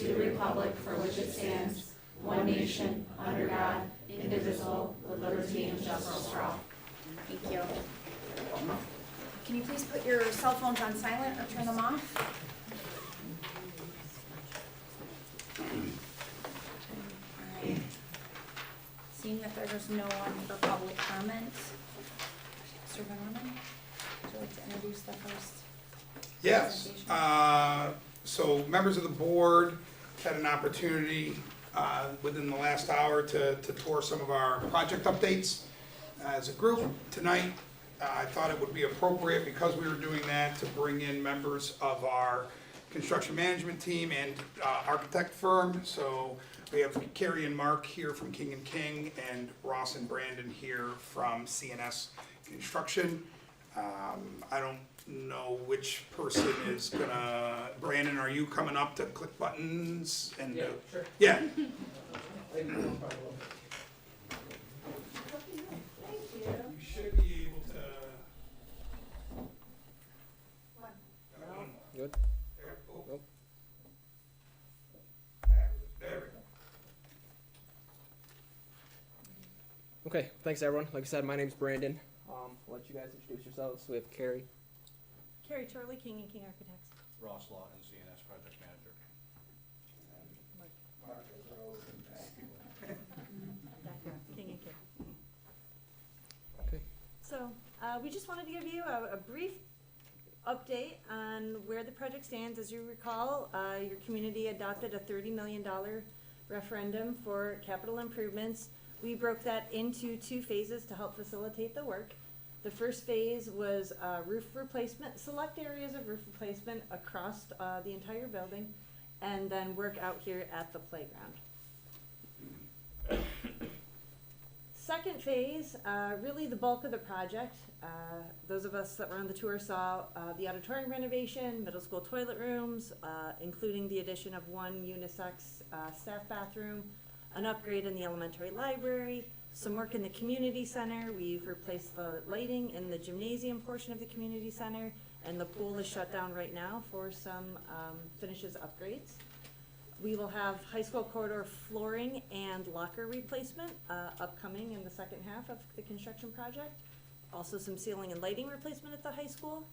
to the republic for which it stands, one nation, under God, indivisible, with liberty and justice for all. Thank you. Can you please put your cell phones on silent or turn them off? Alright. Seeing that there's no one for public comment, Mr. Van Orman, would you like to introduce the first Yes, presentation? so members of the board had an opportunity within the last hour to tour some of our project updates as a group. Tonight, I thought it would be appropriate, because we were doing that, to bring in members of our construction management team and architect firm. So we have Carrie and Mark here from King & King, and Ross and Brandon here from CNS Construction. I don't know which person is gonna, Brandon, are you coming up to click buttons and? Yeah, sure. Yeah. No problem. You should be able to. Good. There, oh. Nope. There we go. Okay, thanks everyone. Like I said, my name's Brandon. I'll let you guys introduce yourselves. We have Carrie. Carrie Turley, King & King Architects. Ross Lawton, CNS Project Manager. King & King. Okay. So, we just wanted to give you a brief update on where the project stands. As you recall, your community adopted a $30 million referendum for capital improvements. We broke that into 2 phases to help facilitate the work. The first phase was roof replacement, select areas of roof replacement across the entire building, and then work out here at the playground. Second phase, really the bulk of the project. Those of us that were on the tour saw the auditorium renovation, middle school toilet rooms, including the addition of 1 unisex staff bathroom, an upgrade in the elementary library, some work in the community center. We've replaced the lighting in the gymnasium portion of the community center, and the pool is shut down right now for some finishes upgrades. We will have high school corridor flooring and locker replacement upcoming in the second half of the construction project. Also some ceiling and lighting replacement at the high school.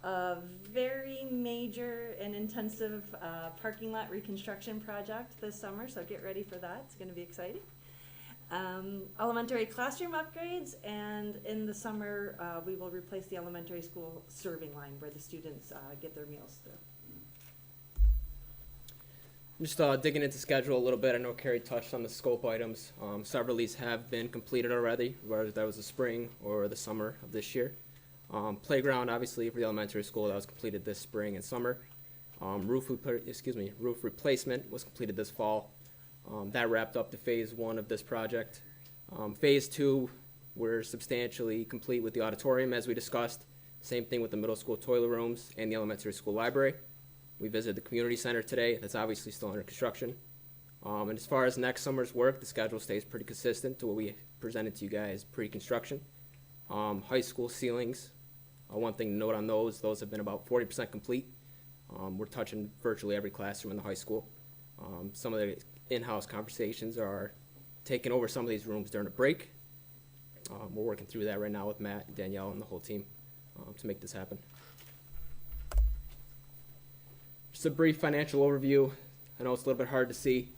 A very major and intensive parking lot reconstruction project this summer, so get ready for that. It's gonna be exciting. Elementary classroom upgrades, and in the summer, we will replace the elementary school serving line where the students get their meals through. Just digging into schedule a little bit. I know Carrie touched on the scope items. Several of these have been completed already, whether that was the spring or the summer of this year. Playground, obviously, for the elementary school, that was completed this spring and summer. Roof replacement was completed this fall. That wrapped up the phase 1 of this project. Phase 2, we're substantially complete with the auditorium, as we discussed. Same thing with the middle school toilet rooms and the elementary school library. We visited the community center today. That's obviously still under construction. And as far as next summer's work, the schedule stays pretty consistent to what we presented to you guys pre-construction. High school ceilings, one thing to note on those have been about 40% complete. We're touching virtually every classroom in the high school. Some of the in-house conversations are taking over some of these rooms during a break. We're working through that right now with Matt, Danielle, and the whole team to make this happen. Just a brief financial overview. I know it's a little bit hard to see.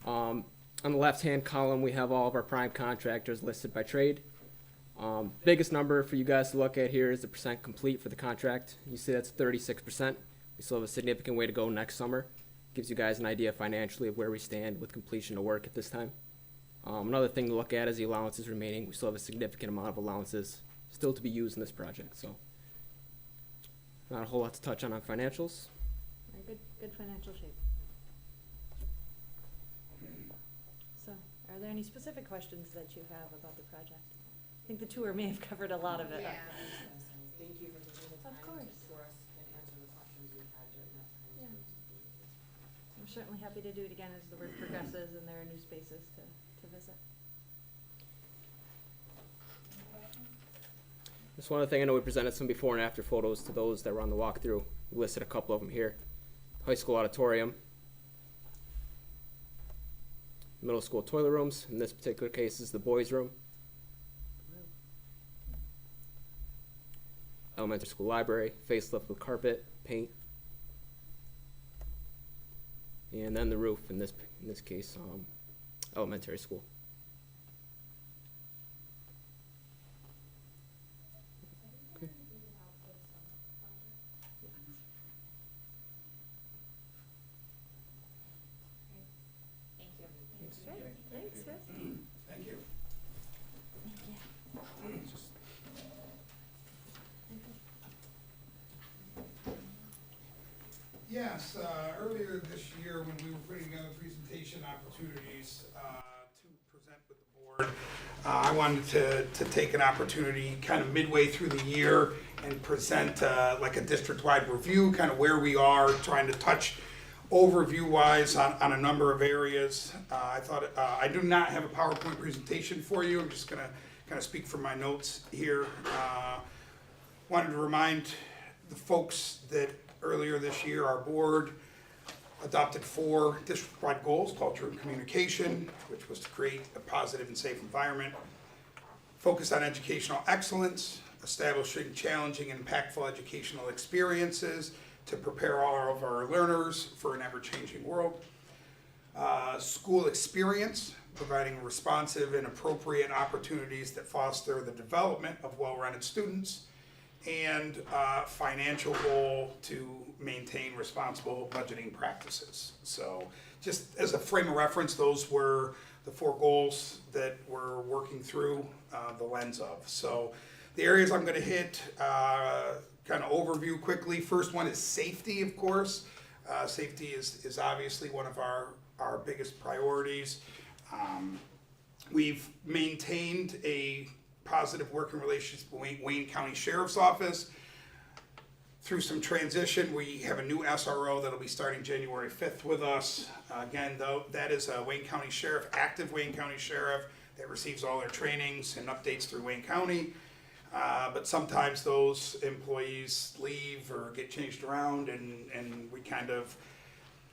On the left-hand column, we have all of our prime contractors listed by trade. Biggest number for you guys to look at here is the percent complete for the contract. You see that's 36%. We still have a significant way to go next summer. Gives you guys an idea financially of where we stand with completion of work at this time. Another thing to look at is the allowances remaining. We still have a significant amount of allowances still to be used in this project. So not a whole lot to touch on financials. Good financial shape. So, are there any specific questions that you have about the project? I think the tour may have covered a lot of it. Yeah. Thank you for taking the time Of course. to tour us and answer the questions we've had during that time. Yeah. We're certainly happy to do it again as the work progresses and there are new spaces to visit. Just one other thing, I know we presented some before and after photos to those that were on the walkthrough. We listed a couple of them here. High school auditorium. middle school toilet rooms. In this particular case is the boys' room. Elementary school library, facelift with carpet, paint. And then the roof, in this case, elementary school. Okay. Thank you. Thanks, Chris. Thank you. Yes, earlier this year when we were putting together presentation opportunities to present with the board, I wanted to take an opportunity kind of midway through the year and present like a district-wide review, kind of where we are, trying to touch overview-wise on a number of areas. I thought, I do not have a PowerPoint presentation for you. I'm just gonna kind of speak from my notes here. Wanted to remind the folks that earlier this year, our board adopted 4 district-wide goals: culture and communication, which was to create a positive and safe environment, focus on educational excellence, establishing challenging and impactful educational experiences to prepare all of our learners for an ever-changing world, school experience, providing responsive and appropriate opportunities that foster the development of well-rounded students, and financial goal to maintain responsible budgeting practices. So just as a frame of reference, those were the 4 goals that we're working through the lens of. So the areas I'm gonna hit, kind of overview quickly. First one is safety, of course. Safety is obviously one of our biggest priorities. We've maintained a positive working relationship with Wayne County Sheriff's Office. Through some transition, we have a new SRO that'll be starting January 5th with us. Again, though, that is a Wayne County Sheriff, active Wayne County Sheriff that receives all their trainings and updates through Wayne County. But sometimes those employees leave or get changed around, and we kind of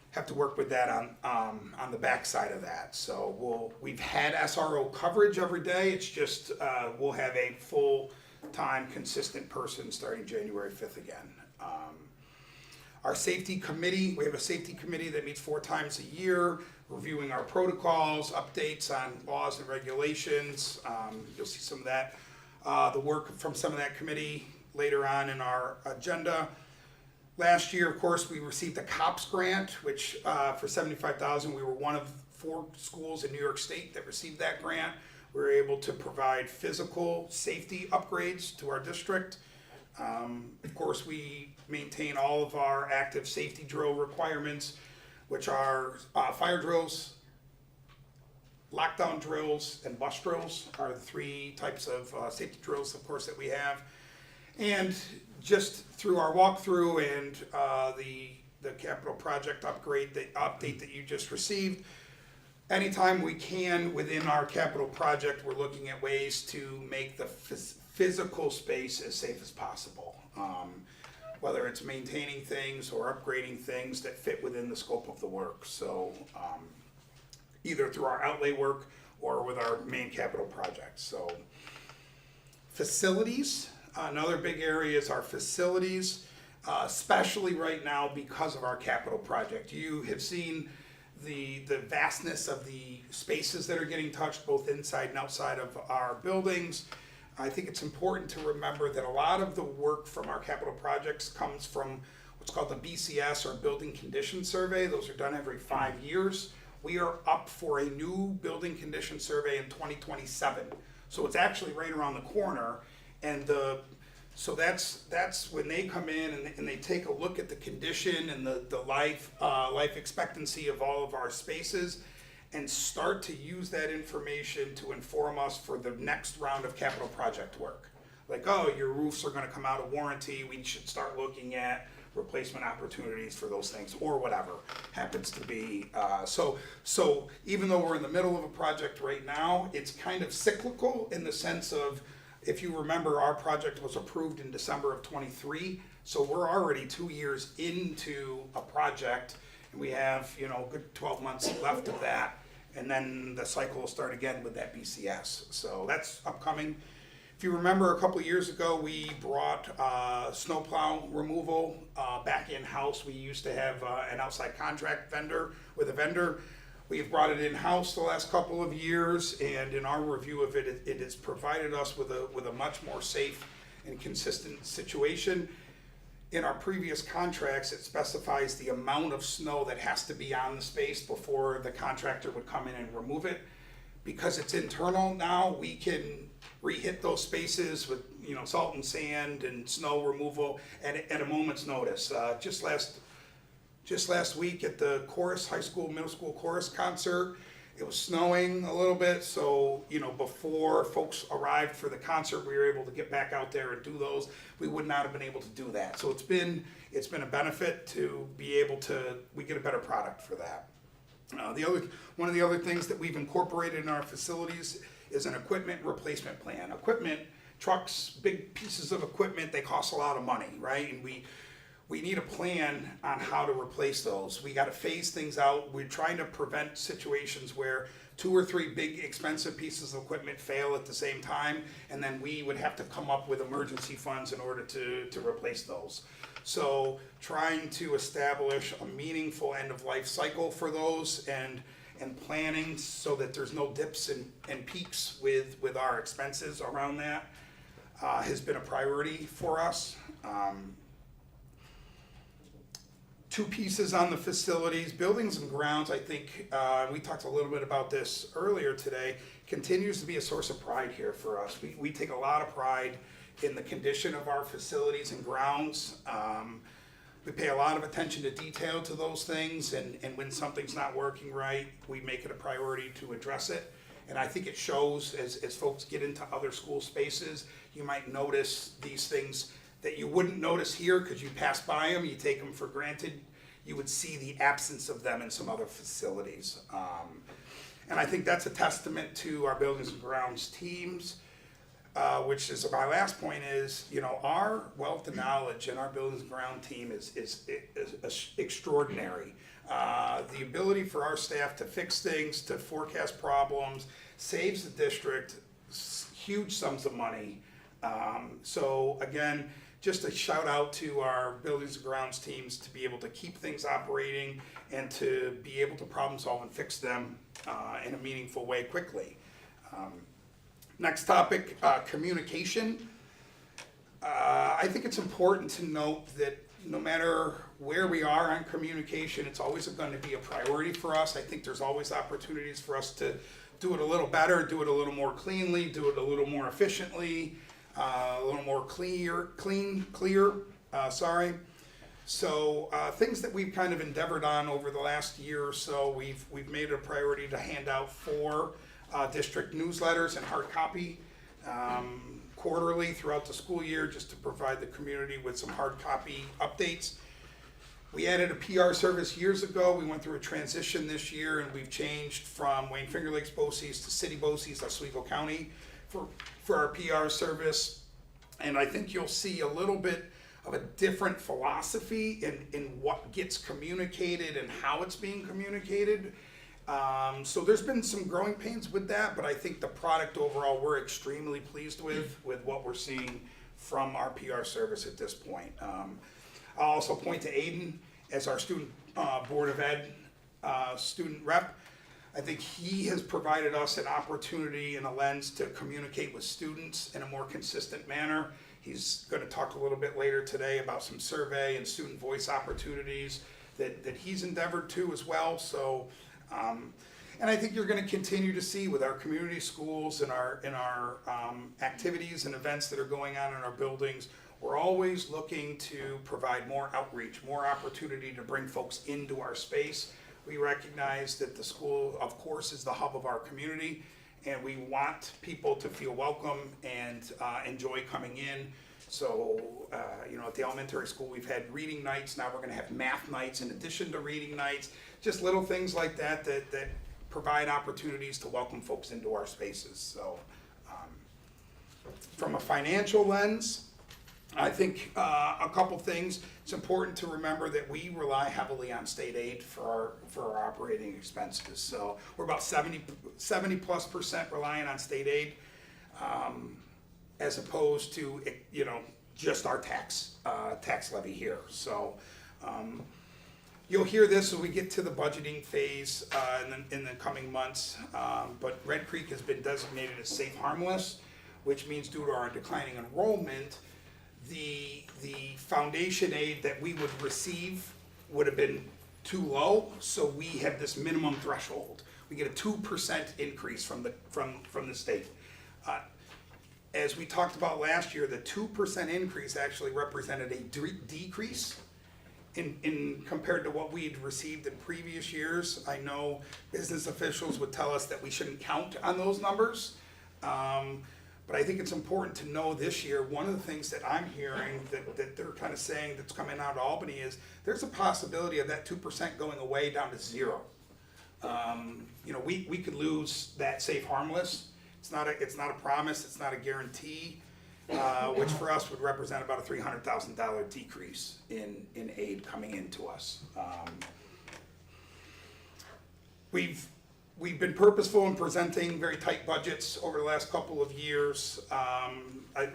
have to work with that on the backside of that. So we've had SRO coverage every day. It's just we'll have a full-time, consistent person starting January 5th again. Our safety committee, we have a safety committee that meets 4 times a year, reviewing our protocols, updates on laws and regulations. You'll see some of that, the work from some of that committee later on in our agenda. Last year, of course, we received a COPS grant, which for $75,000, we were one of 4 schools in New York State that received that grant. We were able to provide physical safety upgrades to our district. Of course, we maintain all of our active safety drill requirements, which are fire drills, lockdown drills, and bus drills are the 3 types of safety drills, of course, that we have. And just through our walkthrough and the capital project update that you just received, anytime we can within our capital project, we're looking at ways to make the physical space as safe as possible. Whether it's maintaining things or upgrading things that fit within the scope of the work. So either through our outlay work or with our main capital projects. So facilities. Another big area is our facilities, especially right now because of our capital project. You have seen the vastness of the spaces that are getting touched both inside and outside of our buildings. I think it's important to remember that a lot of the work from our capital projects comes from what's called the BCS or Building Condition Survey. Those are done every 5 years. We are up for a new building condition survey in 2027. So it's actually right around the corner. And so that's when they come in and they take a look at the condition and the life expectancy of all of our spaces and start to use that information to inform us for the next round of capital project work. Like, oh, your roofs are gonna come out of warranty, we should start looking at replacement opportunities for those things, or whatever happens to be. So even though we're in the middle of a project right now, it's kind of cyclical in the sense of, if you remember, our project was approved in December of '23, so we're already 2 years into a project, and we have, a good 12 months left of that. and then the cycle will start again with that BCS. So that's upcoming. If you remember, a couple of years ago, we brought snowplow removal back in-house. We used to have an outside contract vendor with a vendor. We've brought it in-house the last couple of years, and in our review of it, it has provided us with a much more safe and consistent situation. In our previous contracts, it specifies the amount of snow that has to be on the space before the contractor would come in and remove it. Because it's internal now, we can re-hit those spaces with, salt and sand and snow removal at a moment's notice. Just last week at the chorus, high school, middle school chorus concert, it was snowing a little bit, so, before folks arrived for the concert, we were able to get back out there and do those. We would not have been able to do that. So it's been a benefit to be able to, we get a better product for that. One of the other things that we've incorporated in our facilities is an equipment replacement plan. Equipment, trucks, big pieces of equipment, they cost a lot of money, right? And we need a plan on how to replace those. We got to phase things out. We're trying to prevent situations where 2 or 3 big expensive pieces of equipment fail at the same time, and then we would have to come up with emergency funds in order to replace those. So trying to establish a meaningful end of life cycle for those and planning so that there's no dips and peaks with our expenses around that has been a priority for us. 2 pieces on the facilities, buildings and grounds, I think, we talked a little bit about this earlier today, continues to be a source of pride here for us. We take a lot of pride in the condition of our facilities and grounds. We pay a lot of attention to detail to those things, and when something's not working right, we make it a priority to address it. And I think it shows as folks get into other school spaces, you might notice these things that you wouldn't notice here because you pass by them, you take them for granted. You would see the absence of them in some other facilities. And I think that's a testament to our buildings and grounds teams, which is my last point is, our wealth of knowledge and our buildings and ground team is extraordinary. The ability for our staff to fix things, to forecast problems, saves the district huge sums of money. So again, just a shout out to our buildings and grounds teams to be able to keep things operating and to be able to problem solve and fix them in a meaningful way quickly. Next topic, communication. I think it's important to note that no matter where we are on communication, it's always going to be a priority for us. I think there's always opportunities for us to do it a little better, do it a little more cleanly, do it a little more efficiently, a little more clear. So things that we've kind of endeavored on over the last year or so, we've made it a priority to hand out 4 district newsletters and hard copy quarterly throughout the school year, just to provide the community with some hard copy updates. We added a PR service years ago. We went through a transition this year, and we've changed from Wayne Finger Lakes BOCES to City BOCES, Oswego County, for our PR service. And I think you'll see a little bit of a different philosophy in what gets communicated and how it's being communicated. So there's been some growing pains with that, but I think the product overall we're extremely pleased with what we're seeing from our PR service at this point. I'll also point to Aiden as our student Board of Ed student rep. I think he has provided us an opportunity and a lens to communicate with students in a more consistent manner. He's going to talk a little bit later today about some survey and student voice opportunities that he's endeavored to as well. So, and I think you're going to continue to see with our community schools and our activities and events that are going on in our buildings, we're always looking to provide more outreach, more opportunity to bring folks into our space. We recognize that the school, of course, is the hub of our community, and we want people to feel welcome and enjoy coming in. So, at the elementary school, we've had reading nights. Now we're going to have math nights in addition to reading nights. Just little things like that provide opportunities to welcome folks into our spaces. So, from a financial lens, I think a couple things. It's important to remember that we rely heavily on state aid for our operating expenses. So we're about 70+% reliant on state aid, as opposed to, you know, just our tax levy here. So you'll hear this as we get to the budgeting phase in the coming months. But Red Creek has been designated as safe harmless, which means due to our declining enrollment, the foundation aid that we would receive would have been too low, so we have this minimum threshold. We get a 2% increase from the state. As we talked about last year, the 2% increase actually represented a decrease in compared to what we'd received in previous years. I know business officials would tell us that we shouldn't count on those numbers. But I think it's important to know this year, one of the things that I'm hearing that they're kind of saying that's coming out of Albany is there's a possibility of that 2% going away down to 0. You know, we could lose that safe harmless. It's not a promise, it's not a guarantee, which for us would represent about a $300,000 decrease in aid coming into us. We've been purposeful in presenting very tight budgets over the last couple of years,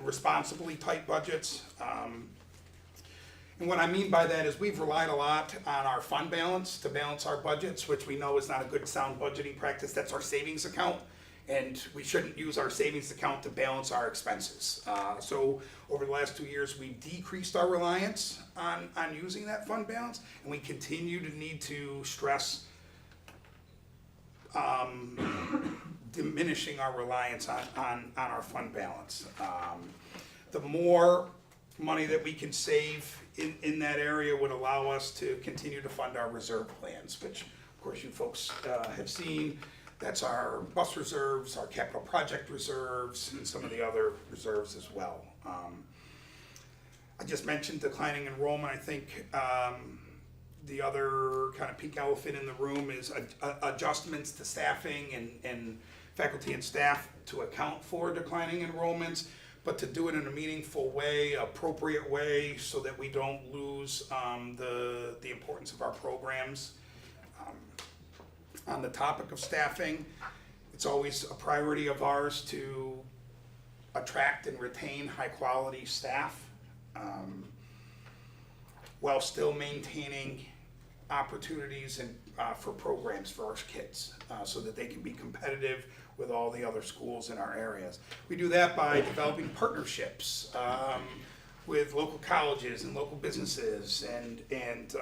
responsibly tight budgets. And what I mean by that is we've relied a lot on our fund balance to balance our budgets, which we know is not a good sound budgeting practice. That's our savings account, and we shouldn't use our savings account to balance our expenses. So over the last 2 years, we've decreased our reliance on using that fund balance, and we continue to need to stress diminishing our reliance on our fund balance. The more money that we can save in that area would allow us to continue to fund our reserve plans, which of course you folks have seen. That's our bus reserves, our capital project reserves, and some of the other reserves as well. I just mentioned declining enrollment. I think the other kind of pink elephant in the room is adjustments to staffing and faculty and staff to account for declining enrollments, but to do it in a meaningful way, appropriate way, so that we don't lose the importance of our programs. On the topic of staffing, it's always a priority of ours to attract and retain high quality staff while still maintaining opportunities and for programs for our kids so that they can be competitive with all the other schools in our areas. We do that by developing partnerships with local colleges and local businesses and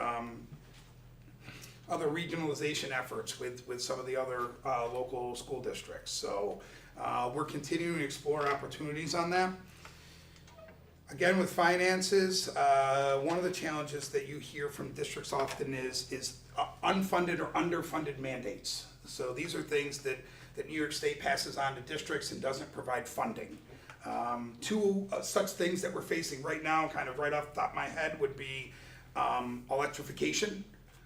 other regionalization efforts with some of the other local school districts. So we're continuing to explore opportunities on that. Again, with finances, one of the challenges that you hear from districts often is unfunded or underfunded mandates. So these are things that New York State passes on to districts and doesn't provide funding. Two such things that we're facing right now, kind of right off the top of my head, would be electrification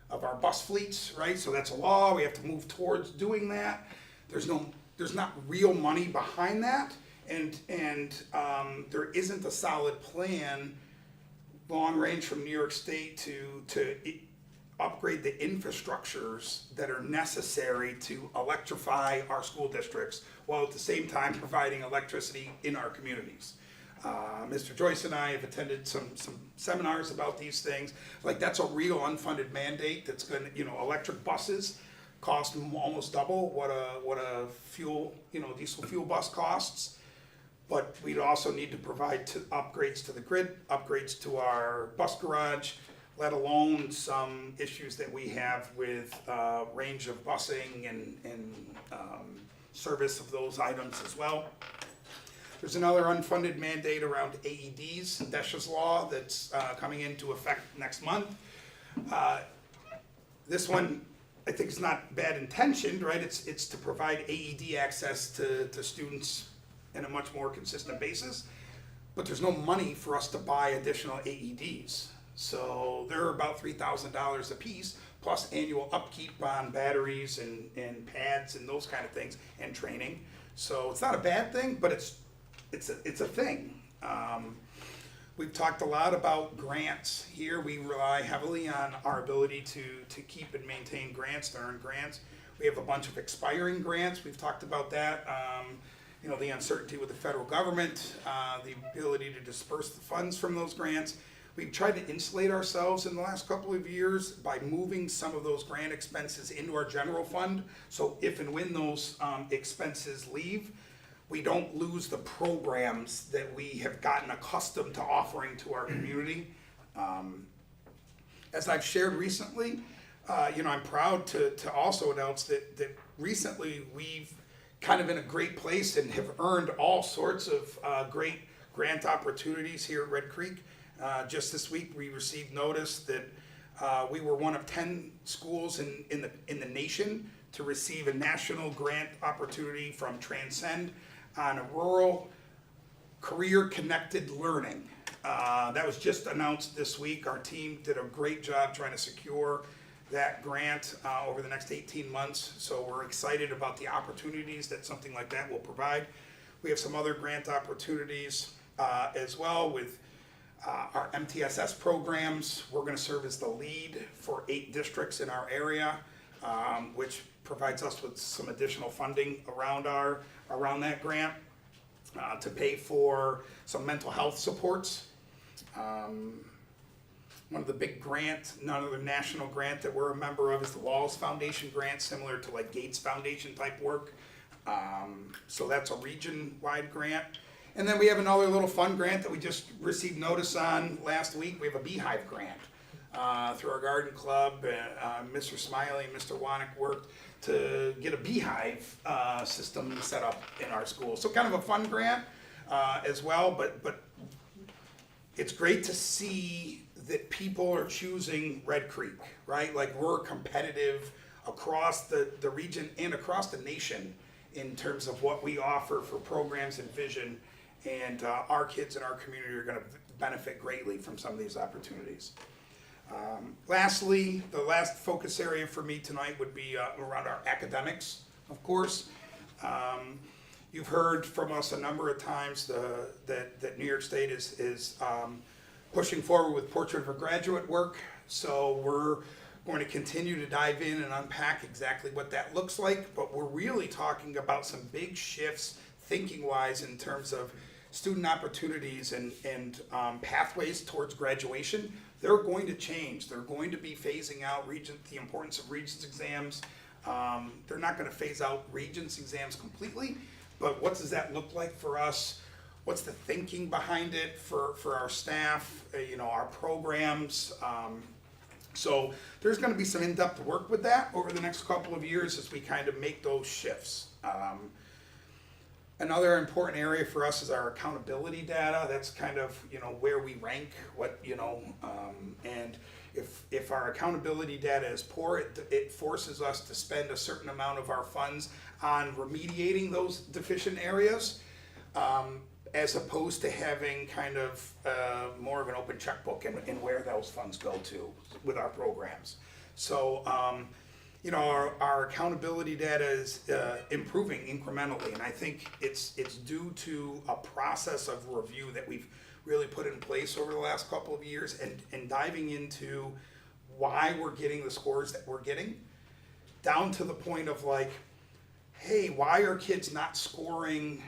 of our bus fleets, right? So that's a law, we have to move towards doing that. There's not real money behind that. And there isn't a solid plan, long range from New York State to upgrade the infrastructures that are necessary to electrify our school districts, while at the same time providing electricity in our communities. Mr. Joyce and I have attended some seminars about these things. Like, that's a real unfunded mandate that's going to, electric buses cost almost double what a fuel, diesel fuel bus costs. But we'd also need to provide upgrades to the grid, upgrades to our bus garage, let alone some issues that we have with range of busing and service of those items as well. There's another unfunded mandate around AEDs, DESH's law, that's coming into effect next month. This one, I think, is not bad intentioned, right? It's to provide AED access to students in a much more consistent basis, but there's no money for us to buy additional AEDs. So they're about $3,000 a piece, plus annual upkeep on batteries and pads and those kind of things, and training. So it's not a bad thing, but it's a thing. We've talked a lot about grants here. We rely heavily on our ability to keep and maintain grants, to earn grants. We have a bunch of expiring grants. We've talked about that. You know, the uncertainty with the federal government, the ability to disperse the funds from those grants. We've tried to insulate ourselves in the last couple of years by moving some of those grant expenses into our general fund. So if and when those expenses leave, we don't lose the programs that we have gotten accustomed to offering to our community. As I've shared recently, you know, I'm proud to also announce that recently we've kind of in a great place and have earned all sorts of great grant opportunities here at Red Creek. Just this week, we received notice that we were one of 10 schools in the nation to receive a national grant opportunity from Transcend on a rural career-connected learning. That was just announced this week. Our team did a great job trying to secure that grant over the next 18 months. So we're excited about the opportunities that something like that will provide. We have some other grant opportunities as well with our MTSS programs. We're going to serve as the lead for 8 districts in our area, which provides us with some additional funding around that grant to pay for some mental health supports. One of the big grants, another national grant that we're a member of is the Walls Foundation grant, similar to like Gates Foundation type work. So that's a region-wide grant. And then we have another little fun grant that we just received notice on last week. We have a beehive grant through our garden club. Mr. Smiley and Mr. Wanick worked to get a beehive system set up in our school. So kind of a fun grant as well, but it's great to see that people are choosing Red Creek, right? Like we're competitive across the region and across the nation in terms of what we offer for programs and vision. And our kids in our community are going to benefit greatly from some of these opportunities. Lastly, the last focus area for me tonight would be around our academics, of course. You've heard from us a number of times that New York State is pushing forward with Portrait of a Graduate work. So we're going to continue to dive in and unpack exactly what that looks like, but we're really talking about some big shifts thinking-wise in terms of student opportunities and pathways towards graduation. They're going to change. They're going to be phasing out the importance of Regents exams. They're not going to phase out Regents exams completely, but what does that look like for us? What's the thinking behind it for our staff, our programs? So there's going to be some in-depth work with that over the next couple of years as we kind of make those shifts. Another important area for us is our accountability data. That's kind of, where we rank, and if our accountability data is poor, it forces us to spend a certain amount of our funds on remediating those deficient areas, as opposed to having kind of more of an open checkbook in where those funds go to with our programs. So, our accountability data is improving incrementally, and I think it's due to a process of review that we've really put in place over the last couple of years, and diving into why we're getting the scores that we're getting, down to the point of like, hey, why are kids not scoring,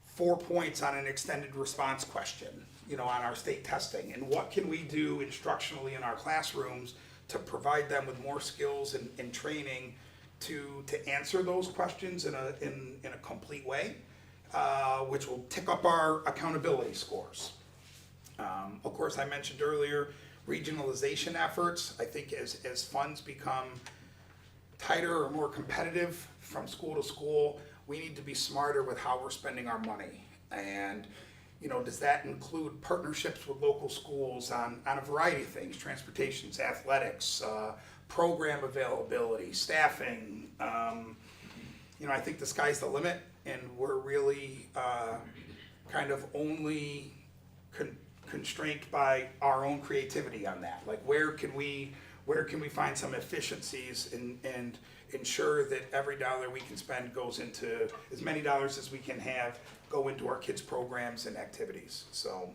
4 points on an extended response question, on our state testing, and what can we do instructionally in our classrooms to provide them with more skills and training to answer those questions in a complete way, which will tick up our accountability scores. Of course, I mentioned earlier regionalization efforts. I think as funds become tighter or more competitive from school to school, we need to be smarter with how we're spending our money. And does that include partnerships with local schools on a variety of things, transportations, athletics, program availability, staffing? I think the sky's the limit, and we're really kind of only constrained by our own creativity on that. Like, where can we find some efficiencies and ensure that every dollar we can spend goes into, as many dollars as we can have go into our kids' programs and activities. So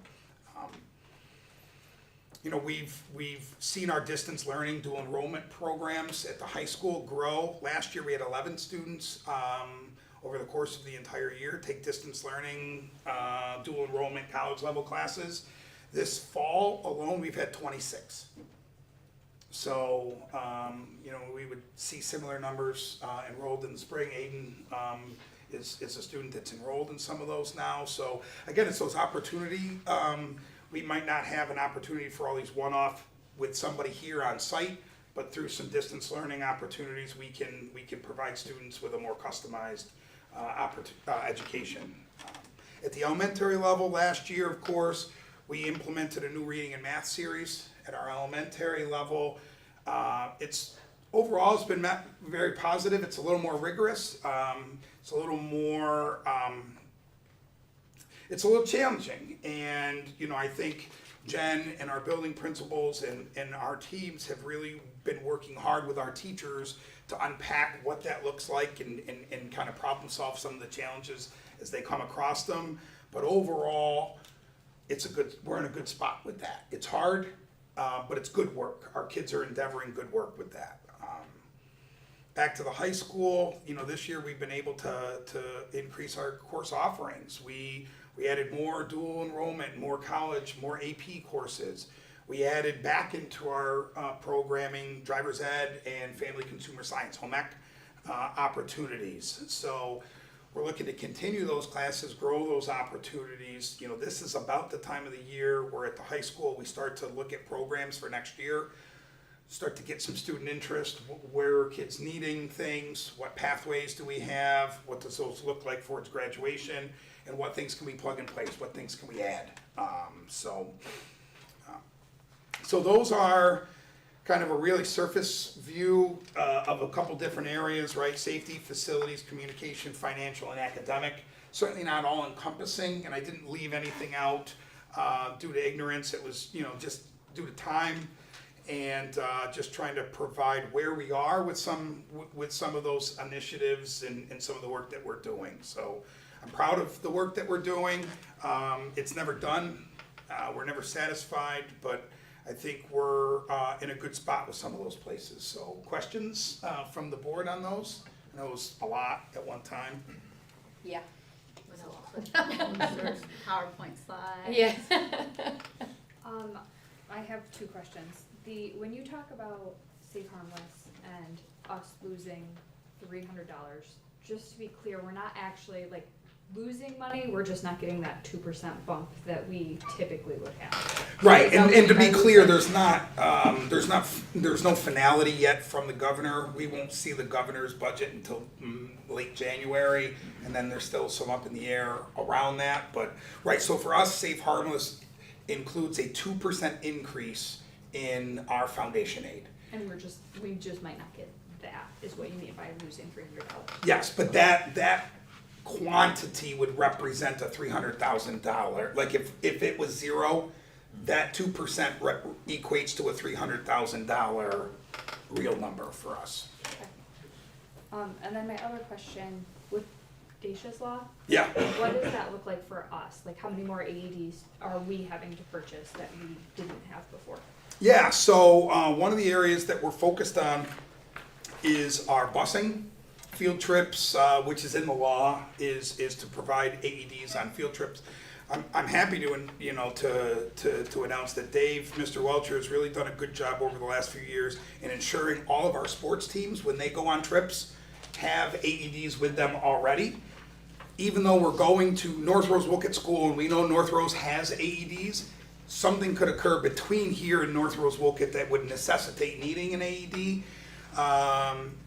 You know, we've seen our distance learning dual enrollment programs at the high school grow. Last year, we had 11 students over the course of the entire year take distance learning, dual enrollment college level classes. This fall alone, we've had 26. So, you know, we would see similar numbers enrolled in the spring. Aiden is a student that's enrolled in some of those now. So again, it's those opportunity. We might not have an opportunity for all these one-off with somebody here on site, but through some distance learning opportunities, we can provide students with a more customized education. At the elementary level last year, of course, we implemented a new reading and math series at our elementary level. Overall, it's been very positive. It's a little more rigorous. It's a little more, it's a little challenging. And, you know, I think Jen and our building principals and our teams have really been working hard with our teachers to unpack what that looks like and kind of problem solve some of the challenges as they come across them. But overall, we're in a good spot with that. It's hard, but it's good work. Our kids are endeavoring good work with that. Back to the high school, you know, this year we've been able to increase our course offerings. We added more dual enrollment, more college, more AP courses. We added back into our programming driver's ed and family consumer science, home ec opportunities. So we're looking to continue those classes, grow those opportunities. You know, this is about the time of the year where at the high school we start to look at programs for next year, start to get some student interest. Where are kids needing things? What pathways do we have? What does those look like for its graduation? And what things can we plug in place? What things can we add? So those are kind of a really surface view of a couple different areas, right? Safety, facilities, communication, financial, and academic. Certainly not all encompassing, and I didn't leave anything out due to ignorance. It was, you know, just due to time and just trying to provide where we are with some of those initiatives and some of the work that we're doing. So I'm proud of the work that we're doing. It's never done. We're never satisfied, but I think we're in a good spot with some of those places. So questions from the board on those? I know it was a lot at one time. Yeah. Was a lot. PowerPoint slide. Yeah. I have two questions. When you talk about Safe Harmless and us losing $300, just to be clear, we're not actually like losing money, we're just not getting that 2% bump that we typically would have. Right, Is that and to what be you guys clear, said? there's no finality yet from the governor. We won't see the governor's budget until late January, and then there's still some up in the air around that. But right, so for us, Safe Harmless includes a 2% increase in our foundation aid. And we just might not get that, is what you mean by losing $300. Yes, but that quantity would represent a $300,000. Like if it was zero, that 2% equates to a $300,000 real number for us. And then my other question, with Dacia's law, Yeah. what does that look like for us? Like how many more AEDs are we having to purchase that we didn't have before? Yeah, so one of the areas that we're focused on is our busing. Field trips, which is in the law, is to provide AEDs on field trips. I'm happy to announce that Dave, Mr. Welcher, has really done a good job over the last few years in ensuring all of our sports teams, when they go on trips, have AEDs with them already. Even though we're going to North Rose Wolcott School and we know North Rose has AEDs, something could occur between here and North Rose Wolcott that would necessitate needing an AED.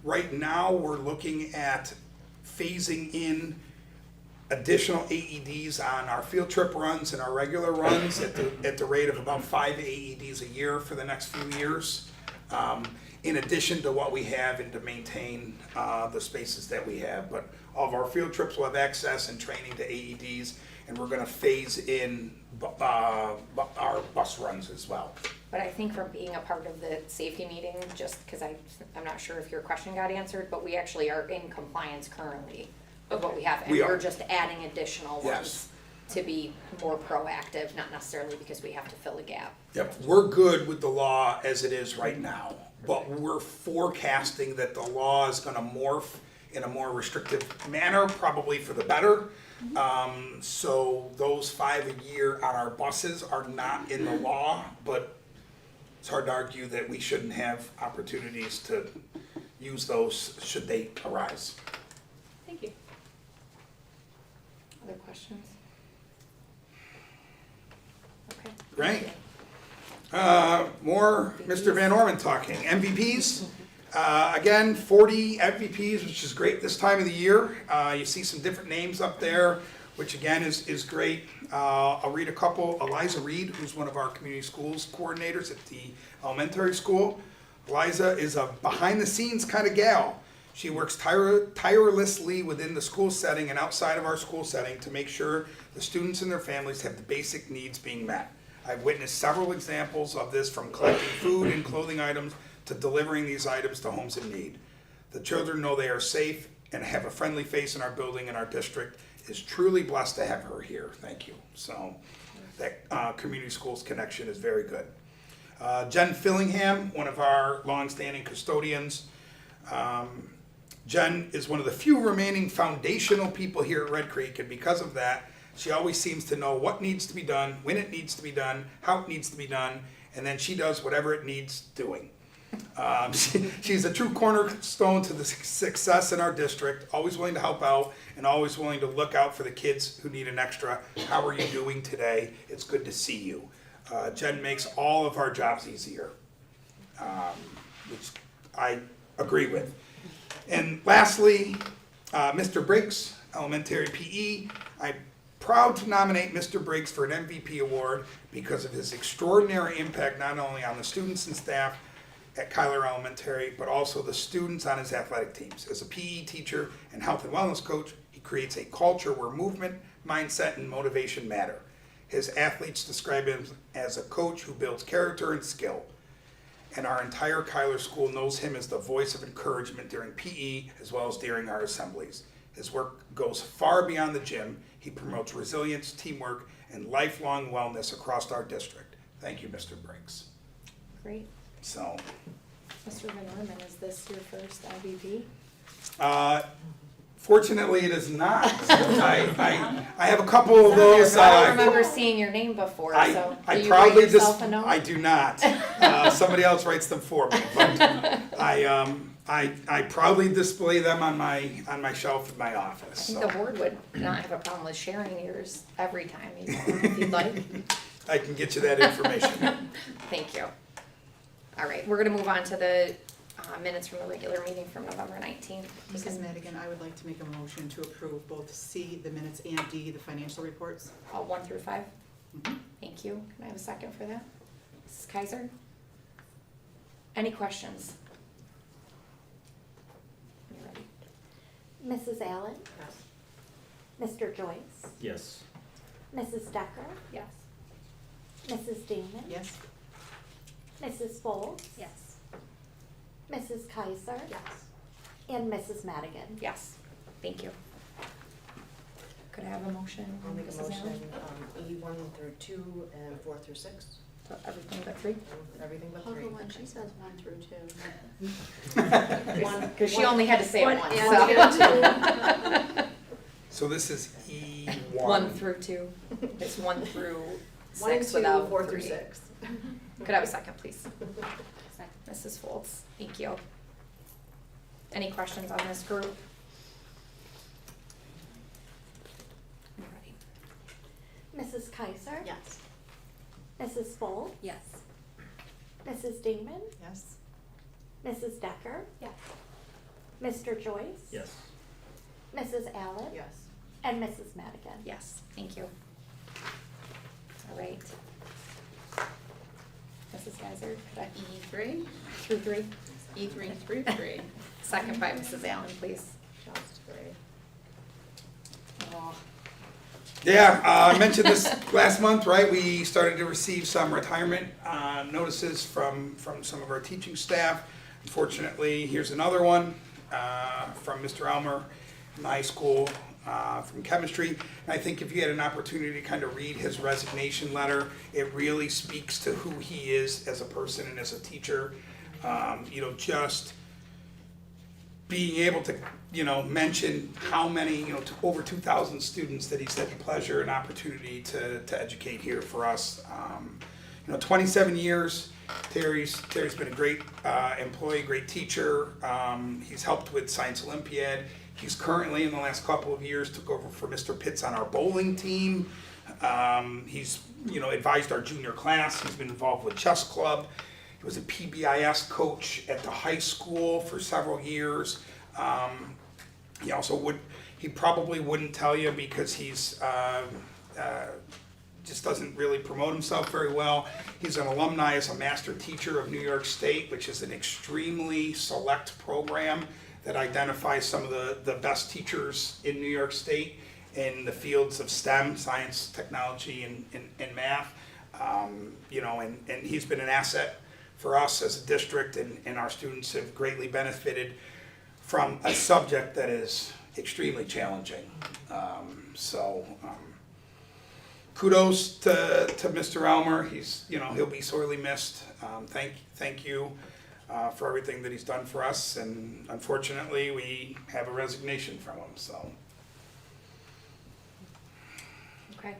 Right now, we're looking at phasing in additional AEDs on our field trip runs and our regular runs at the rate of about 5 AEDs a year for the next few years, in addition to what we have and to maintain the spaces that we have. But all of our field trips will have access and training to AEDs, and we're going to phase in our bus runs as well. But I think from being a part of the safety meeting, just because I'm not sure if your question got answered, but we actually are in compliance currently with what we have. And We are. we're just adding additional ones. Yes. to be more proactive, not necessarily because we have to fill a gap. Yep, we're good with the law as it is right now, but we're forecasting that the law is gonna morph in a more restrictive manner, probably for the better. So those 5 a year on our buses are not in the law, but it's hard to argue that we shouldn't have opportunities to use those should they arise. Thank you. Other questions? Okay. Great. More Mr. Van Orman talking. MVPs. Again, 40 MVPs, which is great this time of the year. You see some different names up there, which again is great. I'll read a couple. Eliza Reed, who's one of our community schools coordinators at the elementary school. Eliza is a behind-the-scenes kind of gal. She works tirelessly within the school setting and outside of our school setting to make sure the students and their families have the basic needs being met. I've witnessed several examples of this, from collecting food and clothing items to delivering these items to homes in need. The children know they are safe and have a friendly face in our building, and our district is truly blessed to have her here. Thank you. So that community schools connection is very good. Jen Fillingham, one of our longstanding custodians. Jen is one of the few remaining foundational people here at Red Creek, and because of that, she always seems to know what needs to be done, when it needs to be done, how it needs to be done, and then she does whatever it needs doing. She's a true cornerstone to the success in our district, always willing to help out and always willing to look out for the kids who need an extra, how are you doing today? It's good to see you. Jen makes all of our jobs easier, which I agree with. And lastly, Mr. Briggs, elementary PE. I'm proud to nominate Mr. Briggs for an MVP award because of his extraordinary impact not only on the students and staff at Kyler Elementary, but also the students on his athletic teams. As a PE teacher and health and wellness coach, he creates a culture where movement, mindset, and motivation matter. His athletes describe him as a coach who builds character and skill. And our entire Kyler school knows him as the voice of encouragement during PE as well as during our assemblies. His work goes far beyond the gym. He promotes resilience, teamwork, and lifelong wellness across our district. Thank you, Mr. Briggs. Great. So, Mr. Van Orman, is this your first LVP? fortunately, it is not. I have a couple of those. I don't remember seeing your name before, so I do you proudly write yourself a note? I do not. Somebody else writes them for me, but I proudly display them on my shelf in my office. I think the board would not have a problem with sharing yours every time you come, if you'd like. I can get you that information. Thank you. All right, we're gonna move on to the minutes from the regular meeting from November 19th. Mrs. Madigan, I would like to make a motion to approve both C, the minutes, and D, the financial reports. 1 through 5. Mhm. Thank you. Can I have a second for that? Mrs. Kaiser? Any questions? You ready? Mrs. Allen? Mr. Joyce? Yes. Mrs. Decker? Yes. Mrs. Damon? Yes? Mrs. Foltz? Yes. Mrs. Kaiser? Yes. And Mrs. Madigan? Yes. Thank you. Could I have a motion? I'll make a Mrs. Allen? motion, E1 through 2 and 4 through 6, So everything but 3? everything but Hold 3. on, when she says 1 through 2. Because she only had to say it once, so. So this is E1. 1 through 2. It's 1 through 6 1 and 2, without 4 through 3. 6. Could I have a second, please? Mrs. Foltz, thank you. Any questions on this group? I'm ready. Mrs. Kaiser? Yes. Mrs. Foltz? Yes. Mrs. Damon? Yes? Mrs. Decker? Yes. Mr. Joyce? Yes. Mrs. Allen? Yes. And Mrs. Madigan? Yes, thank you. All right. Mrs. Geiser, could I E3, through 3? E3 through 3. Second by Mrs. Allen, please. Just 3. Oh, Yeah, I mentioned this last month, right? We started to receive some retirement notices from some of our teaching staff. Unfortunately, here's another one from Mr. Elmer. from the high school, from chemistry. And I think if you had an opportunity to kind of read his resignation letter, it really speaks to who he is as a person and as a teacher. Just being able to, mention how many, over 2,000 students that he's had the pleasure and opportunity to educate here for us. 27 years, Terry's been a great employee, great teacher. He's helped with Science Olympiad. He's currently, in the last couple of years, took over for Mr. Pitts on our bowling team. He's, advised our junior class. He's been involved with chess club. He was a PBIS coach at the high school for several years. He probably wouldn't tell you because he's just doesn't really promote himself very well. He's an alumni as a master teacher of New York State, which is an extremely select program that identifies some of the best teachers in New York State in the fields of STEM, science, technology, and math. And he's been an asset for us as a district, and our students have greatly benefited from a subject that is extremely challenging. Kudos to Mr. Elmer. He'll be sorely missed. Thank you for everything that he's done for us, and unfortunately, we have a resignation from him, so. Okay,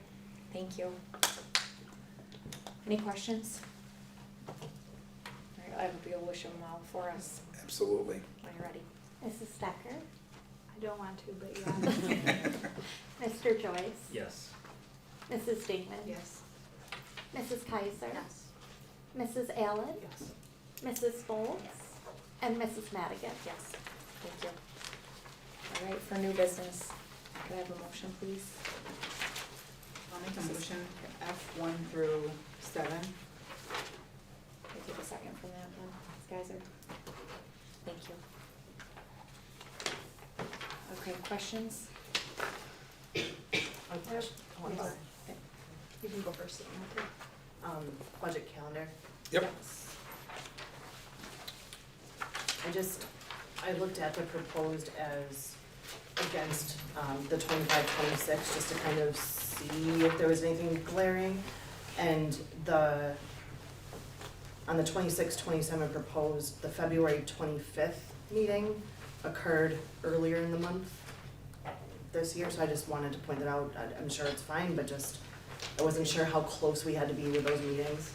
thank you. Any questions? All right, I hope you'll wish him well for us Absolutely. when you're ready. Mrs. Decker, I don't want to, but yeah. Mr. Joyce, Yes. Mrs. Dingman, Yes. Mrs. Kaiser, Yes. Mrs. Allen, Yes. Mrs. Foltz, and Mrs. Madigan. Yes, thank you. All right, for new business, could I have a motion, please? I'll make a motion, F1 through 7. Can I take a second from that one, Ms. Geiser? Thank you. Okay, questions? I'm sorry. You can go first. Budget calendar. Yep. I looked at the proposed as against the 25-26, just to kind of see if there was anything glaring. And on the 26-27 proposed, the February 25th meeting occurred earlier in the month this year, so I just wanted to point that out. I'm sure it's fine, but I wasn't sure how close we had to be with those meetings.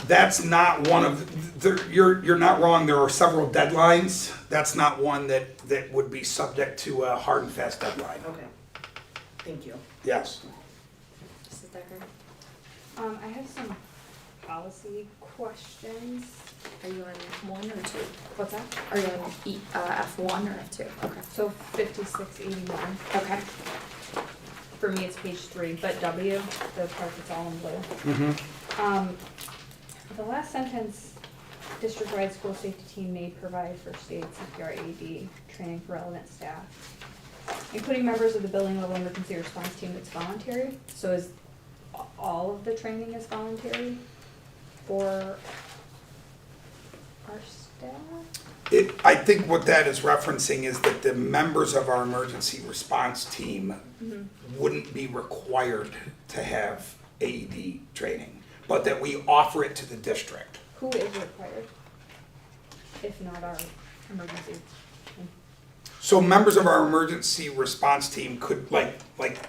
That's not one of, you're not wrong, there are several deadlines. That's not one that would be subject to a hard and fast deadline. Okay, thank you. Yes. Mrs. Decker? I have some policy questions. Are you on 1 or 2? What's that? Are you on F1 or F2? Okay. So 5681. Okay. For me, it's page 3, but W, the part that's all in blue. The last sentence, district-wide school safety team may provide first aid, CPR, AED training for relevant staff, including members of the building level emergency response team that's voluntary. So is all of the training is voluntary for our staff? I think what that is referencing is that the members of our emergency response team wouldn't be required to have AED training, but that we offer it to the district. Who is required, if not our emergency? So members of our emergency response team could, like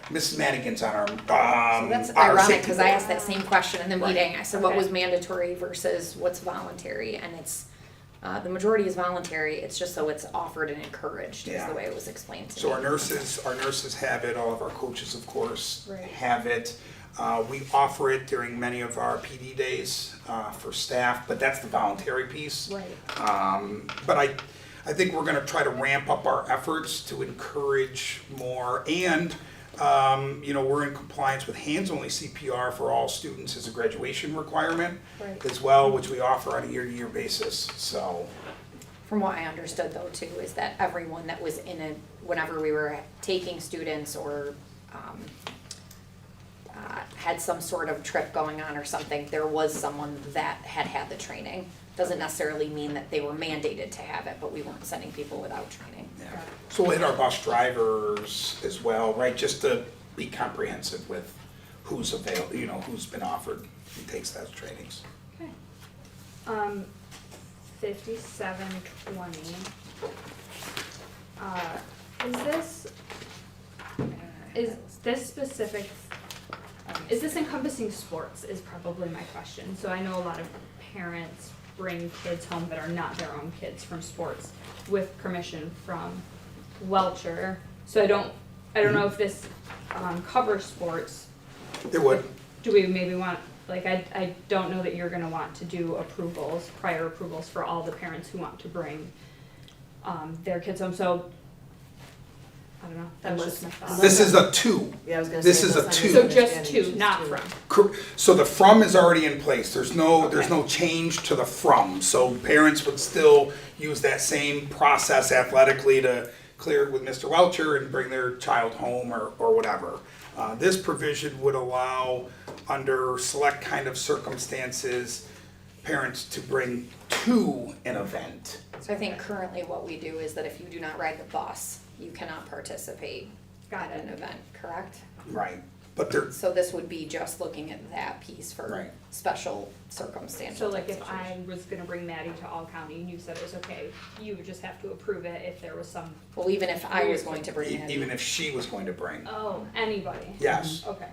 Mrs. Madigan's on our, So that's our ironic, safety because I asked that same question in the Right. meeting. I said, what Okay. was mandatory versus what's voluntary? And it's, the majority is voluntary, it's just so it's offered and encouraged, is Yeah. the way it was explained to me. So our nurses have it, all of our coaches, of course, Right. have it. We offer it during many of our PD days for staff, but that's the voluntary piece. Right. But I think we're gonna try to ramp up our efforts to encourage more, and, we're in compliance with hands-only CPR for all students as a graduation requirement Right. as well, which we offer on a year-to-year basis, so. From what I understood though too, is that everyone that was in it, whenever we were taking students or, had some sort of trip going on or something, there was someone that had the training. Doesn't necessarily mean that they were mandated to have it, but we weren't sending people without training. Yeah. So we'll hit our bus drivers as well, right, just to be comprehensive with who's available, you know, who's been offered and takes those trainings. Okay. 5720. Is this specific, is this encompassing sports is probably my question. So I know a lot of parents bring kids home that are not their own kids from sports with permission from Welcher. So I don't know if this covers sports. It would. Do we maybe want, like, I don't know that you're gonna want to do approvals, prior approvals for all the parents who want to bring their kids home, so, I don't know, that was just my thought. This is a two. Yeah, I was gonna This say, is unless a I'm two. So just misunderstanding, two, not from. So the from is already in place, there's no Okay. change to the from, so parents would still use that same process athletically to clear it with Mr. Welcher and bring their child home or whatever. This provision would allow, under select kind of circumstances, parents to bring to an event. So I think currently what we do is that if you do not ride the bus, you cannot participate Got at it. an event, correct? Right. But they're, So this would be just looking at that piece for Right. special circumstances. So like if I was gonna bring Maddie to All County and you said it was okay, you would just have to approve it if there was some, Well, even if I was going to bring in. even if she was going to bring, oh, anybody? yes. Okay,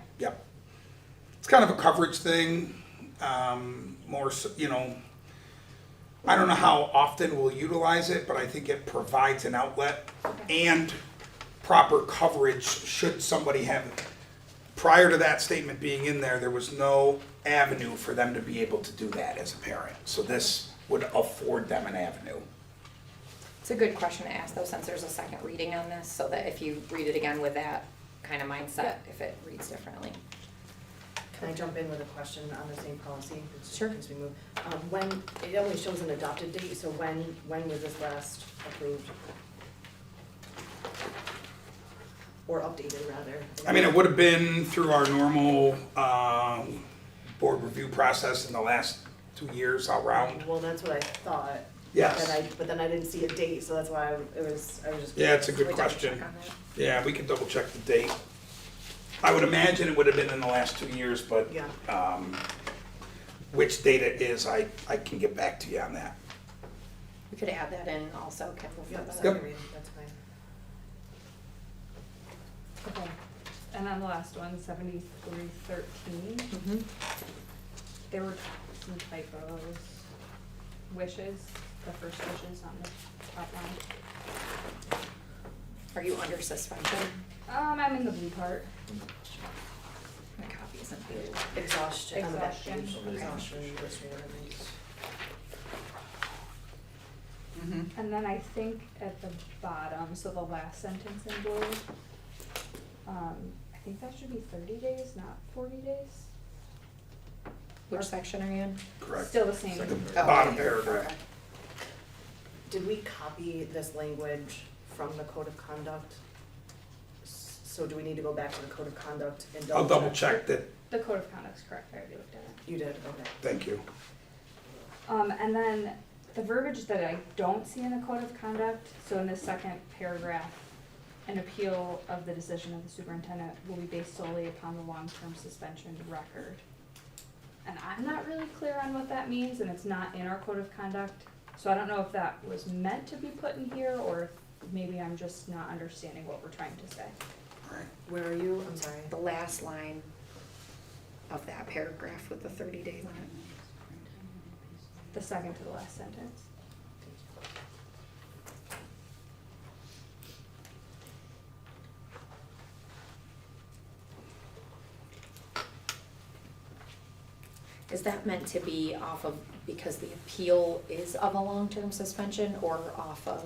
It's kind of a coverage thing, more, you know, I don't know how often we'll utilize it, but I think it provides an outlet okay, and proper coverage should somebody have, prior to that statement being in there, there was no avenue for them to be able to do that as a parent. So this would afford them an avenue. It's a good question to ask though, since there's a second reading on this, so that if you read it again with that kind of mindset, if it reads differently. Can I jump in with a question on the same policy? Sure. As we move, when, it only shows an adopted date, so when was this last approved? Or updated, rather? I mean, it would have been through our normal, board review process in the last 2 years all round. Well, that's what I thought. Yes. But then I didn't see a date, so that's why I was just. Yeah, it's a good We double question. check on that. Yeah, we can double check the date. I would imagine it would have been in the last 2 years, but, Yeah. which date it is, I can get back to you on that. We could add that in also, Kendall, for Yep, the. second reading, that's fine. okay. And then the last one, 7313, Mhm. there were some typos, wishes, the first wishes on the top line. Are you under suspension? I'm in the blue part. My copy isn't blue. Exhaustion, on the back Exhaustion. page, Okay. exhaustion, administrative release. Mm-hmm. And then I think at the bottom, so the last sentence in blue, I think that should be 30 days, not 40 days. Which section are you in? Correct. Still the same. Second, Oh, bottom okay. paragraph. Okay. Did we copy this language from the code of conduct? So do we need to go back to the code of conduct and I'll double check that, The code of conduct's correct, I already looked at it. You did, okay. thank you. And then the verbiage that I don't see in the code of conduct, so in this second paragraph, an appeal of the decision of the superintendent will be based solely upon the long-term suspension record. And I'm not really clear on what that means, and it's not in our code of conduct, so I don't know if that was meant to be put in here, or if maybe I'm just not understanding what we're trying to say. Where are you? I'm sorry. The last line of that paragraph with the 30-day limit. The second to the last sentence. Is that meant to be off of, because the appeal is of a long-term suspension, or off of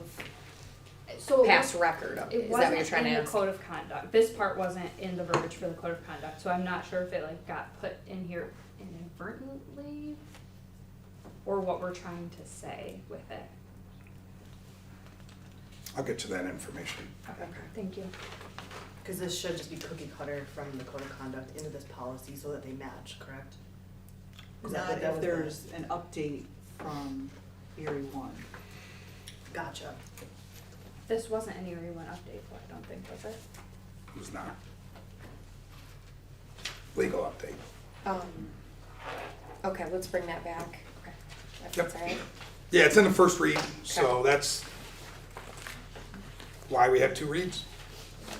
So it past record of, It is that what you're wasn't trying in to the ask? code of conduct, this part wasn't in the verbiage for the code of conduct, so I'm not sure if it like got put in here inadvertently, or what we're trying to say with it. I'll get you that information. Okay, thank you. Cause this should just be cookie cutter from the code of conduct into this policy so that they match, correct? Is that Not what that if was there's an update from Erie One. Gotcha. This wasn't an Erie One update, though, I don't think, was it? It was not. Legal update. Okay, let's bring that back. If Yep. that's all right. Yeah, it's in the first read, so that's why we have 2 reads.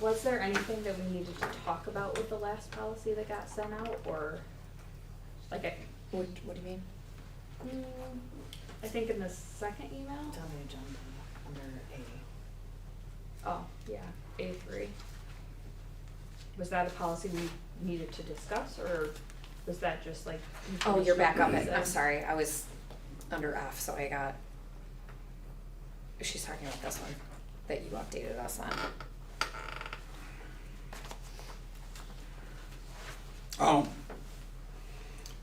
Was there anything that we needed to talk about with the last policy that got sent out, or, like, What do you mean? I think in the second email? It's on the agenda under A. Oh, yeah, A3. Was that a policy we needed to discuss, or was that just like? Oh, you're back up. information I'm pieces? sorry, I was under F, so I got. She's talking about this one that you updated us on.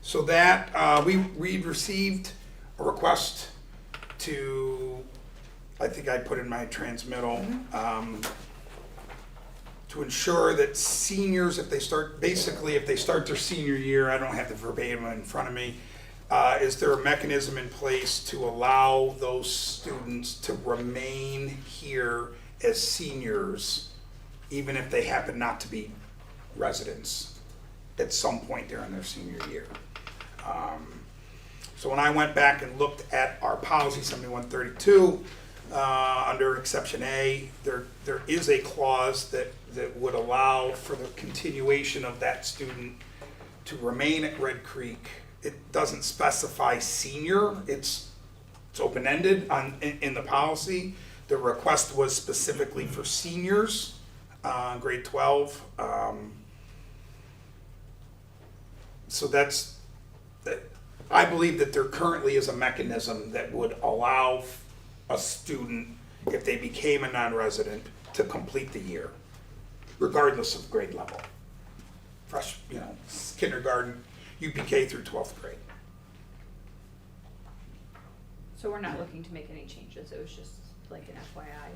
So that, we received a request to, I think I put in my transmittal, to ensure that seniors, if they start their senior year, I don't have the verbatim in front of me, is there a mechanism in place to allow those students to remain here as seniors, even if they happen not to be residents at some point during their senior year? So when I went back and looked at our policy 7132, under exception A, there is a clause that would allow for the continuation of that student to remain at Red Creek. It doesn't specify senior, it's open-ended in the policy. The request was specifically for seniors, grade 12. So I believe that there currently is a mechanism that would allow a student, if they became a non-resident, to complete the year, regardless of grade level. Fresh, kindergarten, UPK through 12th grade. So we're not looking to make any changes, it was just like an FYI.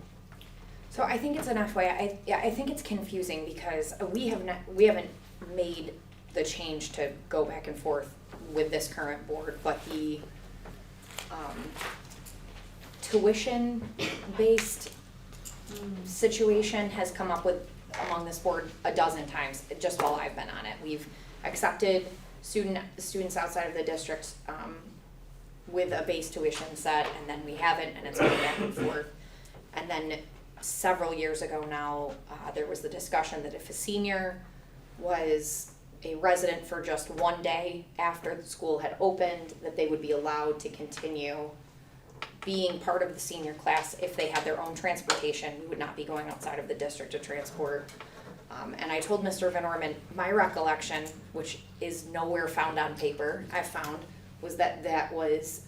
So I think it's an FYI. I think it's confusing because we haven't made the change to go back and forth with this current board, but the tuition-based situation has come up with among this board a dozen times just while I've been on it. We've accepted students outside of the district with a base tuition set, and then we haven't, and it's going back and forth. And then several years ago now, there was the discussion that if a senior was a resident for just one day after the school had opened, that they would be allowed to continue being part of the senior class if they had their own transportation. We would not be going outside of the district to transport. And I told Mr. Van Orman, my recollection, which is nowhere found on paper, I found, was that was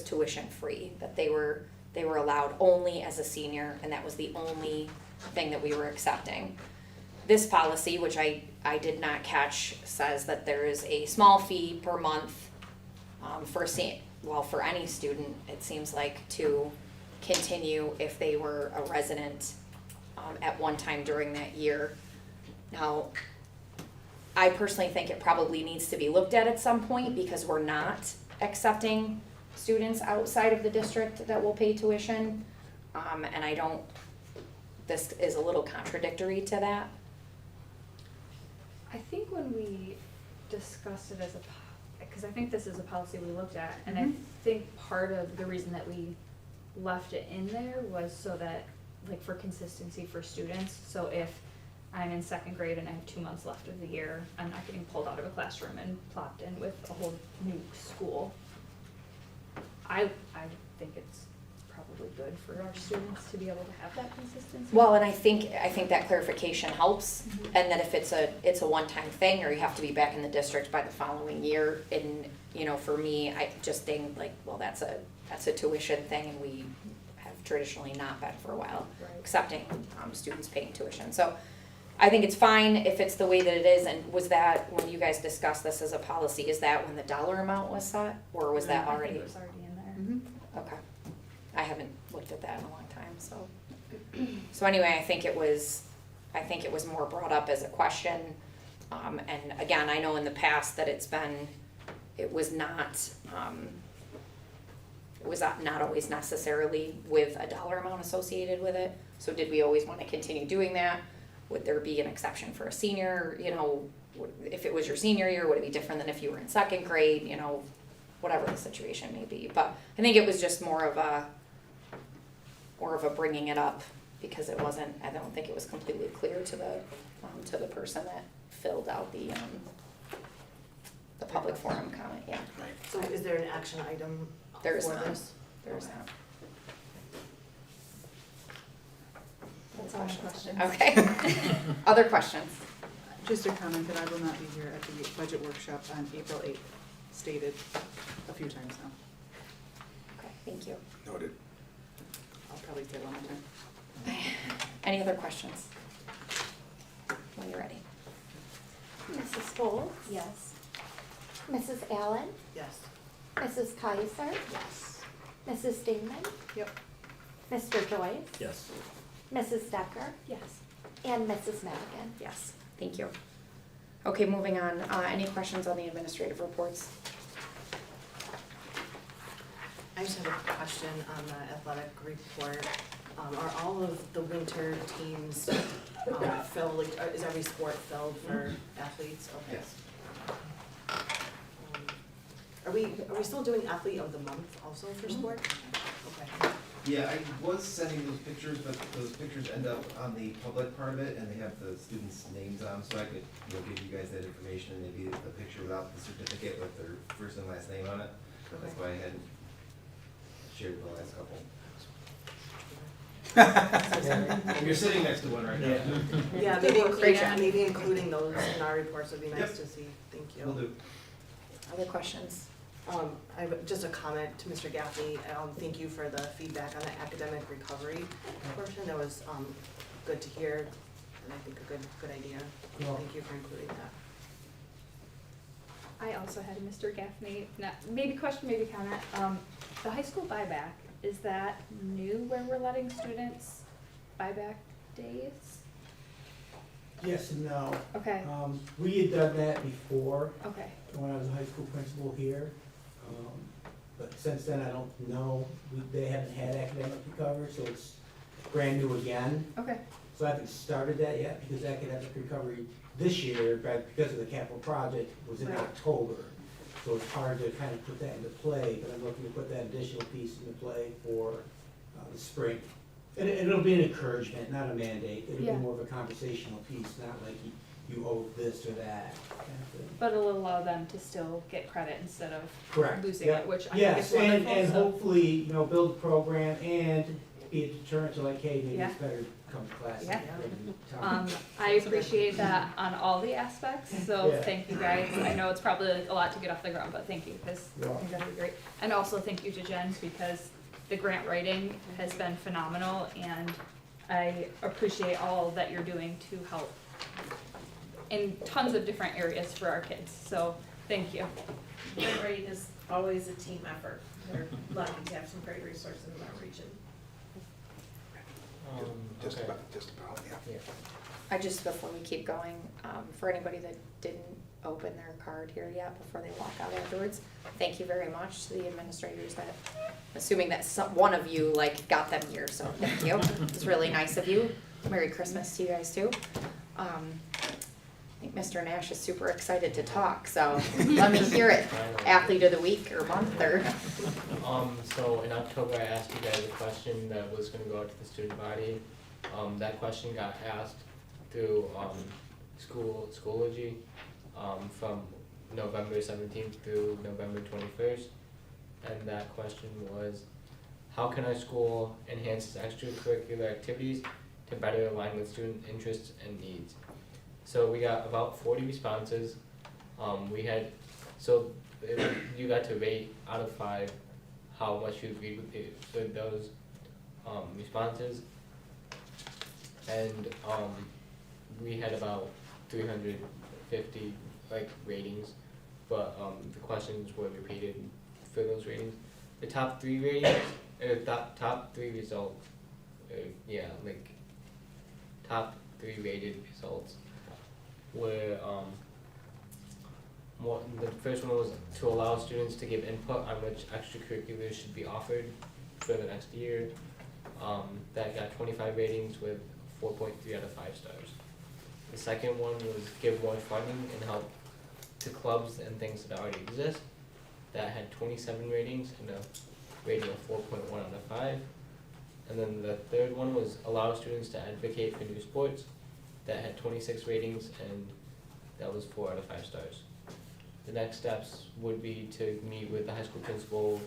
tuition free, that they were allowed only as a senior, and that was the only thing that we were accepting. This policy, which I did not catch, says that there is a small fee per month for any student, it seems like, to continue if they were a resident at one time during that year. Now, I personally think it probably needs to be looked at some point because we're not accepting students outside of the district that will pay tuition. And this is a little contradictory to that. I think when we discussed it because I think this is a policy we looked at, and I think part of the reason that we left it in there was so that, like, for consistency for students. So if I'm in second grade and I have 2 months left of the year, I'm not getting pulled out of a classroom and plopped in with a whole new school. I think it's probably good for our students to be able to have that consistency. Well, and I think that clarification helps, and that if it's a one-time thing, or you have to be back in the district by the following year, and, for me, I just think, like, well, that's a tuition thing, and we have traditionally not been for a while, Right. accepting students paying tuition. So I think it's fine if it's the way that it is. And was that, when you guys discussed this as a policy, is that when the dollar amount was set, or was that I already? think it was already in there. Okay. I haven't looked at that in a long time, so. So anyway, I think it was more brought up as a question. And again, I know in the past that it was not, it was not always necessarily with a dollar amount associated with it. So did we always wanna continue doing that? Would there be an exception for a senior, you know, if it was your senior year, would it be different than if you were in second grade, you know, whatever the situation may be. But I think it was just more of a bringing it up, because it wasn't, I don't think it was completely clear to the person that filled out the public forum comment, yeah. So is there an action item for There is this? not. There is not. That's all my questions. Okay. Other questions? Just a comment that I will not be here at the budget workshop on April 8th, stated a few times now. Okay, thank you. Noted. I'll probably say it one more time. Any other questions? When you're ready. Mrs. Folds? Yes. Mrs. Allen? Yes. Mrs. Kaiser? Yes. Mrs. Dingman? Yep. Mr. Joyce? Yes. Mrs. Decker? Yes. And Mrs. Madigan? Yes, thank you. Okay, moving on. Any questions on the administrative reports? I just have a question on the athletic report. Are all of the winter teams filled, like, is every sport filled for athletes? Okay. Yes. Are we still doing athlete of the month also for sport? Okay. Yeah, I was sending those pictures, but those pictures end up on the public part of it, and they have the students' names on, so I could, give you guys that information, and maybe a picture without the certificate with their first and last name on it. That's why I hadn't shared the last couple. You're sitting next to one right now. Yeah, maybe including those in our reports would be nice Yep. to see. Thank you. Will do. Other questions? I have just a comment to Mr. Gaffney. Thank you for the feedback on the academic recovery portion. That was good to hear, and I think a good idea. Thank you for including that. I also had a Mr. Gaffney, maybe question, maybe comment. The high school buyback, is that new where we're letting students buy back days? Yes and no. Okay, We had done that before, okay, when I was a high school principal here. But since then, I don't know, they haven't had academic recovery, so it's brand new again. okay, So I haven't started that yet, because academic recovery this year, because of the capital project, was in Right. October. So it's hard to kind of put that into play, but I'm looking to put that additional piece into play for the spring. And it'll be an encouragement, not a mandate. It'll be Yeah. more of a conversational piece, not like you owe this or that kind of thing. but it'll allow them to still get credit instead of Correct. losing Yeah. it, which I think Yes, is wonderful, and so- hopefully, build a program and be a deterrent to like, hey, maybe Yeah. it's better to come to class. Yeah. every time. I appreciate that on all the aspects, so Yeah. thank you guys. I know it's probably like a lot to get off the ground, but thank you, because I think that'd be great. And also thank you to Jen, because the grant writing has been phenomenal, and I appreciate all that you're doing to help in tons of different areas for our kids, so thank you. Grant writing is always a team effort. We're lucky to have some great resources in our region. Just Okay. about, yeah. I just, before we keep going, for anybody that didn't open their card here yet before they walk out afterwards, thank you very much to the administrators that, assuming that one of you got them here, so thank you. It's really nice of you. Merry Christmas to you guys too. I think Mr. Nash is super excited to talk, so let me hear it. Athlete of the week or month or. So in October, I asked you guys a question that was gonna go out to the student body. That question got asked through, Schoology, from November 17th through November 21st. And that question was, how can our school enhance its extracurricular activities to better align with student interests and needs? So we got about 40 responses. You got to rate out of 5 how much you agreed with those responses. And we had about 350 ratings, but the questions were repeated for those ratings. The top 3 ratings, top 3 results, top 3 rated results were The first one was to allow students to give input on which extracurriculars should be offered for the next year. That got 25 ratings with 4.3 out of 5 stars. The second one was give more funding and help to clubs and things that already exist. That had 27 ratings and a rating of 4.1 out of 5. And then the third one was allow students to advocate for new sports. That had 26 ratings and that was 4 out of 5 stars. The next steps would be to meet with the high school principal,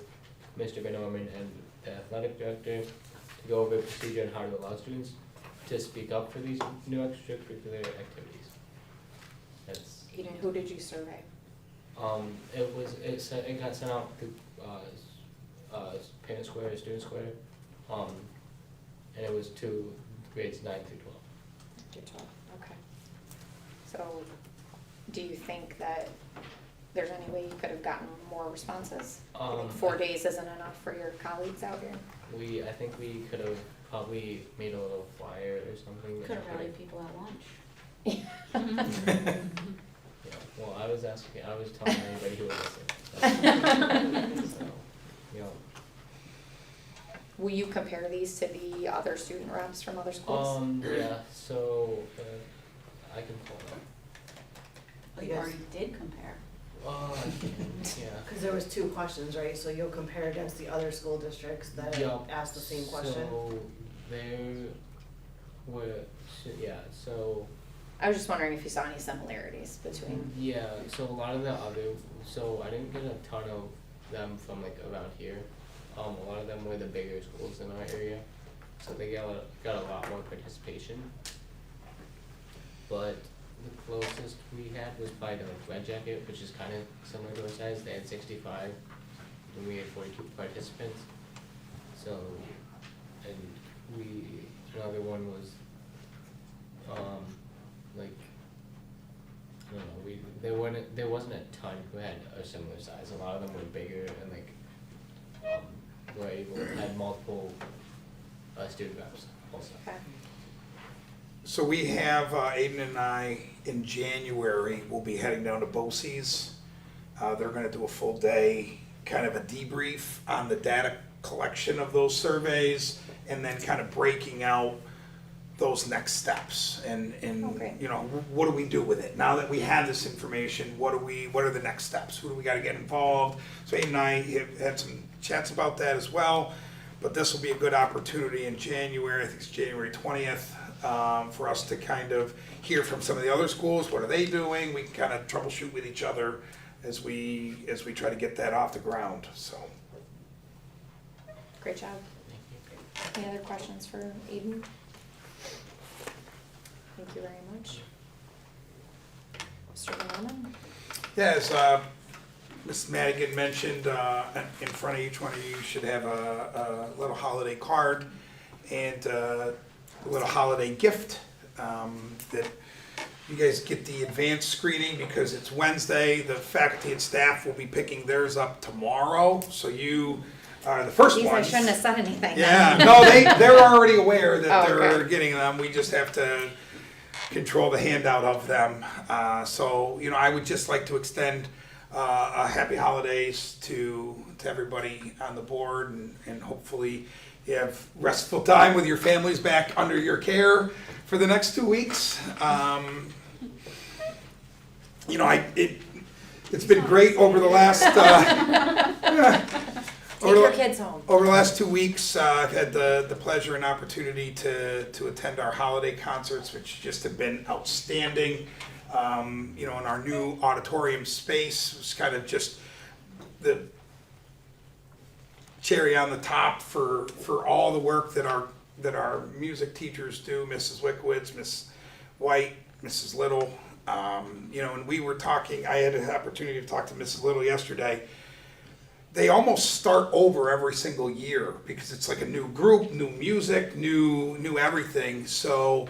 Mr. Van Orman, and the athletic director to go over a procedure on how to allow students to speak up for these new extracurricular activities. That's Eden, who did you survey? it got sent out to Parent Square, Student Square, and it was to grades 9 through 12. Through 12, okay. So, do you think that there's any way you could have gotten more responses? Do you think 4 days isn't enough for your colleagues out here? I think we could have probably made a little flyer or something. Could have rallied people at lunch. Yeah, well, I was telling anybody who would listen. So, yeah. Will you compare these to the other student reps from other schools? Yeah, so, I can pull it up. Oh, you already did compare. Yeah. Cause there was 2 questions, right? So you'll compare against the other school districts that Yup. asked the same question? So, there were, so, I was just wondering if you saw any similarities between. yeah, so a lot of the other, so I didn't get a ton of them from like around here. A lot of them were the bigger schools in our area, so they got a lot more participation. But the closest we had was by the Red Jacket, which is kind of similar to our size. They had 65, and we had 42 participants. So, and another one was, like, I don't know, there wasn't a ton who had a similar size. A lot of them were bigger and like, were able to had multiple student reps also. Okay. So we have, Aiden and I, in January, we'll be heading down to BOCES. They're gonna do a full day, kind of a debrief on the data collection of those surveys, and then kind of breaking out those next steps, and Okay. you know, what do we do with it? Now that we have this information, what are the next steps? Who do we gotta get involved? So Aiden and I have had some chats about that as well, but this will be a good opportunity in January, I think it's January 20th, for us to kind of hear from some of the other schools, what are they doing? We can kind of troubleshoot with each other as we try to get that off the ground, so. Great job. Thank you. Any other questions for Aiden? Thank you very much. Mr. Van Orman? Yeah, as Ms. Madigan mentioned, in front of each one of you should have a little holiday card and a little holiday gift that you guys get the advanced screening because it's Wednesday. The faculty and staff will be picking theirs up tomorrow, so you are the first Geez, ones. I shouldn't have said anything. Yeah, no, they're already aware that Oh, they're okay. getting them. We just have to control the handout of them. So, you know, I would just like to extend a happy holidays to everybody on the board, and hopefully you have restful time with your families back under your care for the next 2 weeks. You know, it's been great over the last Take your kids home. over the last 2 weeks. I've had the pleasure and opportunity to attend our holiday concerts, which just have been outstanding. You know, in our new auditorium space, it's kind of just the cherry on the top for all the work that our music teachers do, Mrs. Wickowitz, Miss White, Mrs. Little. You know, and we were talking, I had an opportunity to talk to Mrs. Little yesterday. They almost start over every single year because it's like a new group, new music, new everything. So,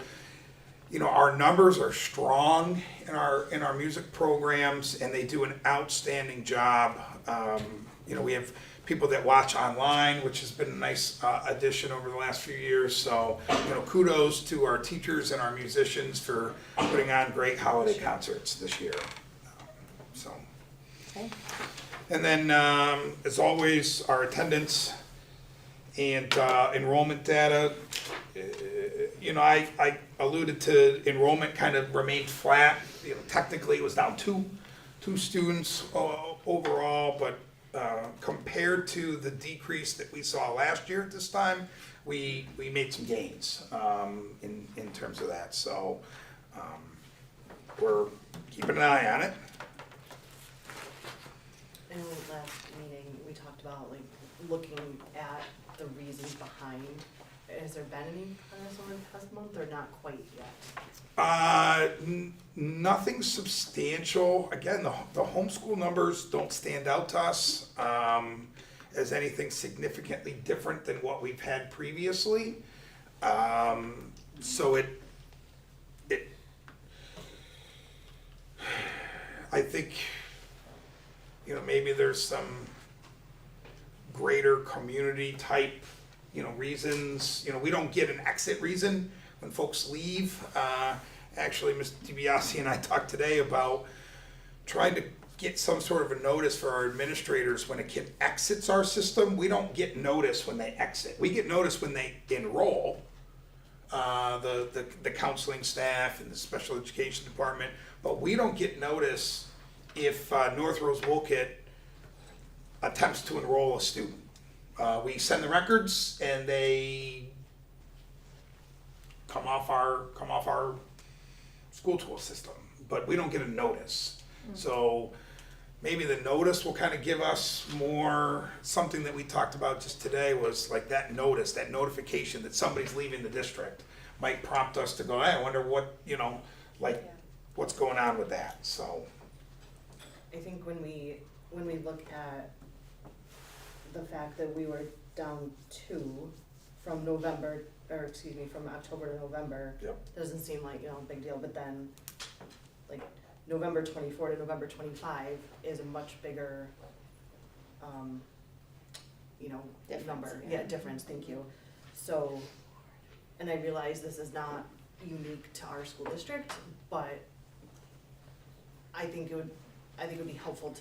you know, our numbers are strong in our music programs, and they do an outstanding job. You know, we have people that watch online, which has been a nice addition over the last few years. So, you know, kudos to our teachers and our musicians for putting on great holiday concerts this year. So, Okay. And then, as always, our attendance and enrollment data. You know, I alluded to enrollment kind of remained flat. You know, technically it was down two students overall, but compared to the decrease that we saw last year at this time, we made some gains in terms of that. So we're keeping an eye on it. In the last meeting, we talked about like looking at the reasons behind. Has there been any progress over the past month or not quite yet? Nothing substantial. Again, the homeschool numbers don't stand out to us as anything significantly different than what we've had previously. So I think, you know, maybe there's some greater community type, you know, reasons. You know, we don't get an exit reason when folks leave. Actually, Ms. DiBiase and I talked today about trying to get some sort of a notice for our administrators when a kid exits our system. We don't get notice when they exit. We get notice when they enroll. The counseling staff and the special education department, but we don't get notice if North Rose Wolcott attempts to enroll a student. We send the records and they come off our school tool system, but we don't get a notice. So maybe the notice will kind of give us more, something that we talked about just today was like that notice, that notification that somebody's leaving the district might prompt us to go, hey, I wonder what, you know, like what's going on with that. So I think when we look at the fact that we were down 2 from November, or excuse me, from October to November, Yep. doesn't seem like, you know, a big deal, but then like November 24 to November 25 is a much bigger, you know, Difference, number. yeah. Yeah, difference, thank you. So, and I realize this is not unique to our school district, but I think it would be helpful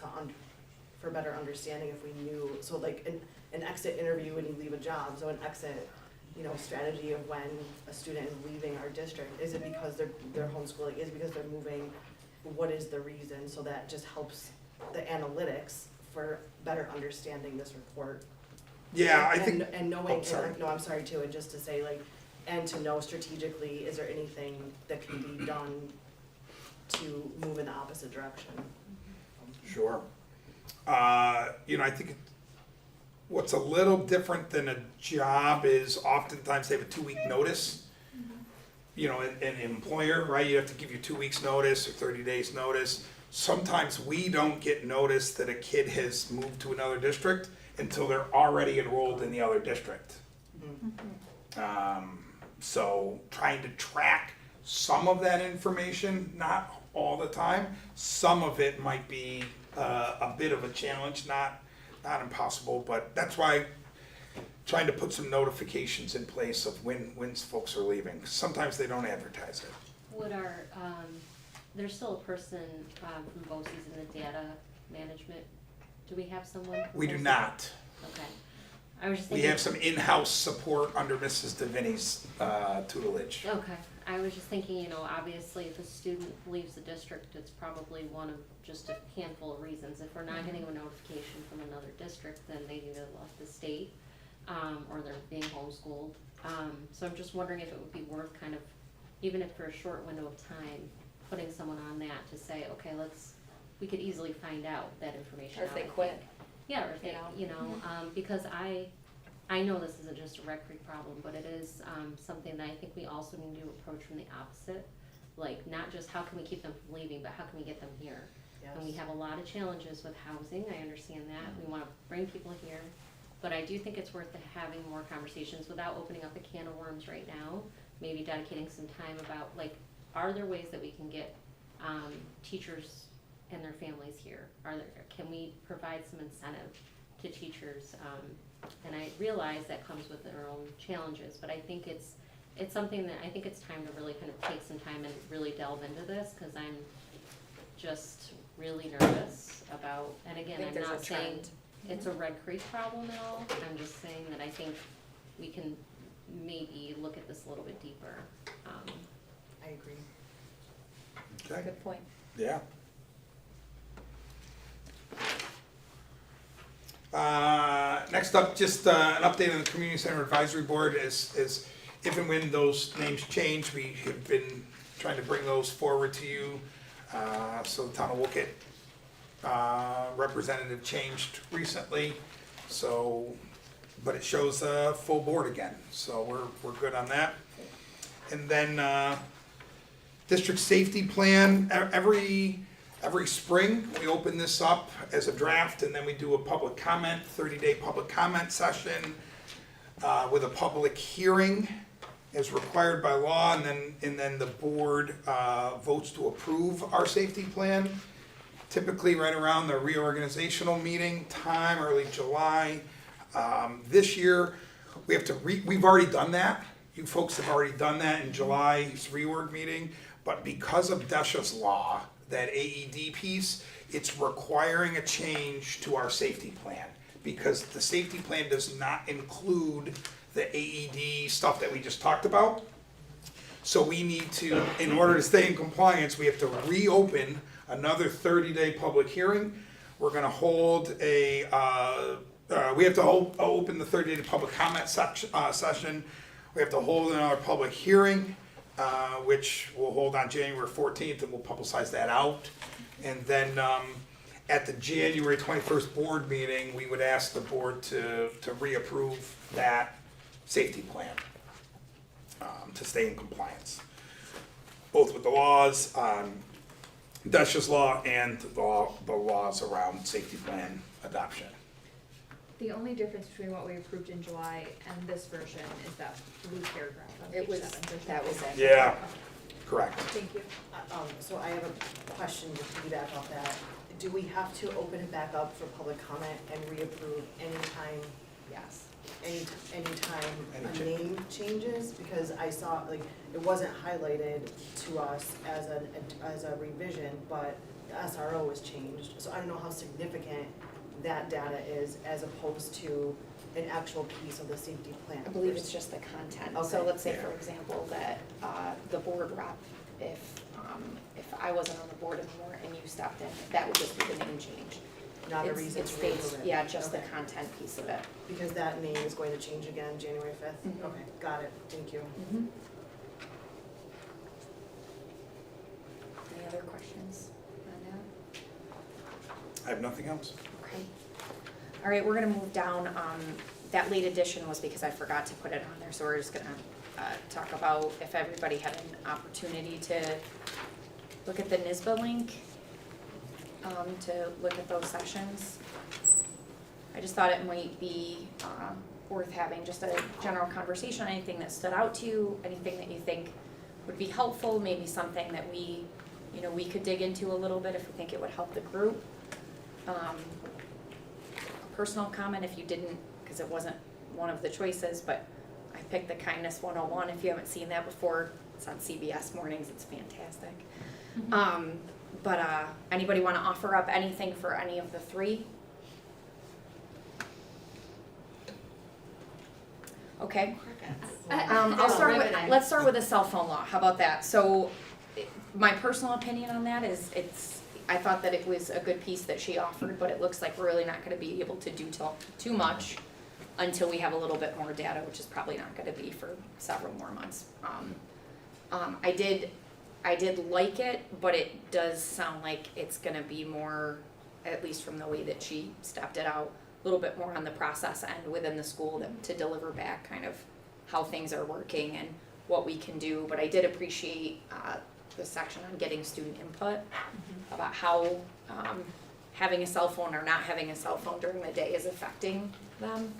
for better understanding if we knew, so like an exit interview when you leave a job, so an exit, you know, strategy of when a student is leaving our district, is it because they're homeschooling, is it because they're moving, what is the reason, so that just helps the analytics for better understanding this report. yeah, I think. And knowing, Oh, sorry. and, no, I'm sorry too, and just to say like, and to know strategically, is there anything that can be done to move in the opposite direction? Sure. You know, I think what's a little different than a job is oftentimes they have a 2-week notice. You know, an employer, right, you have to give you 2 weeks notice or 30 days notice. Sometimes we don't get notice that a kid has moved to another district until they're already enrolled in the other district. So trying to track some of that information, not all the time, some of it might be a bit of a challenge, not impossible, but that's why trying to put some notifications in place of when folks are leaving. 'Cause sometimes they don't advertise it. Would our, there's still a person from BOCES in the data management, do we have someone? from We do BOCES? not. Okay. I was just We thinking. have some in-house support under Mrs. DeVinny's tutelage. Okay, I was just thinking, you know, obviously if a student leaves the district, it's probably one of just a handful of reasons. If we're not getting a notification from another district, then they either left the state, or they're being homeschooled. So I'm just wondering if it would be worth kind of, even if for a short window of time, putting someone on that to say, okay, we could easily find out that information Or if out, they I quit. think. Yeah, or if they, you know, because I know this isn't just a Rec Creek problem, but it is something that I think we also need to approach from the opposite. Like, not just how can we keep them from leaving, but how can we get them here? And we have a lot of challenges with housing, I understand that, we wanna bring people here. But I do think it's worth having more conversations without opening up a can of worms right now. Maybe dedicating some time about, like, are there ways that we can get teachers and their families here? Can we provide some incentive to teachers? And I realize that comes with their own challenges, but I think it's something that, I think it's time to really kind of take some time and really delve into this, cause I'm just really nervous about, and again, think I'm there's a not saying trend. it's a Red Creek problem at all, I'm just saying that I think we can maybe look at this a little bit deeper. I agree. Okay, Good point. yeah. Next up, just an update on the Community Center Advisory Board is if and when those names change, we have been trying to bring those forward to you. So the town of Wookett representative changed recently, so, but it shows a full board again, so we're good on that. And then district safety plan, every spring, we open this up as a draft, and then we do a public comment, 30-day public comment session with a public hearing as required by law, and then the board votes to approve our safety plan. Typically right around the reorganizational meeting time, early July. This year, we've already done that. You folks have already done that in July's reorg meeting, but because of DESHA's law, that AED piece, it's requiring a change to our safety plan, because the safety plan does not include the AED stuff that we just talked about. So we need to, in order to stay in compliance, we have to reopen another 30-day public hearing. We're gonna hold we have to open the 30-day public comment session. We have to hold another public hearing, which we'll hold on January 14th, and we'll publicize that out. And then at the January 21st board meeting, we would ask the board to reapprove that safety plan to stay in compliance, both with the laws, DESHA's law, and the laws around safety plan adoption. The only difference between what we approved in July and this version is that blue paragraph on It page was, 7. There's that was nothing- it. Yeah, correct. Thank you. So I have a question to piggyback off that. Do we have to open it back up for public comment and reapprove anytime, Yes. anytime a name changes? Because I saw, like, it wasn't highlighted to us as a revision, but the SRO was changed. So I don't know how significant that data is as opposed to an actual piece of the safety plan. I believe it's just the content. So Okay. let's say, for example, that the board rep, if I wasn't on the board anymore and you stepped in, that would just be the name change. Not a It's- reason it to states- remove it. Yeah, just the Okay. content piece of it. Because that name is going to change again January 5th? Mhm. Okay, got it, thank you. Any other questions on that? I have nothing else. Okay. All right, we're gonna move down, that late addition was because I forgot to put it on there, so we're just gonna, talk about if everybody had an opportunity to look at the NISBA link, to look at those sessions. I just thought it might be, worth having just a general conversation, anything that stood out to you, anything that you think would be helpful, maybe something that we could dig into a little bit if we think it would help the group. A personal comment if you didn't, because it wasn't one of the choices, but I picked the Kindness 101. If you haven't seen that before, it's on CBS mornings, it's fantastic. But anybody want to offer up anything for any of the three? Okay. Let's start with the cell phone law. How about that? So, my personal opinion on that is I thought that it was a good piece that she offered, but it looks like we're really not gonna be able to do too much until we have a little bit more data, which is probably not gonna be for several more months. I did like it, but it does sound like it's gonna be more, at least from the way that she stepped it out, a little bit more on the process end within the school to deliver back kind of how things are working and what we can do. But I did appreciate the section on getting student input about how having a cell phone or not having a cell phone during the day is affecting them.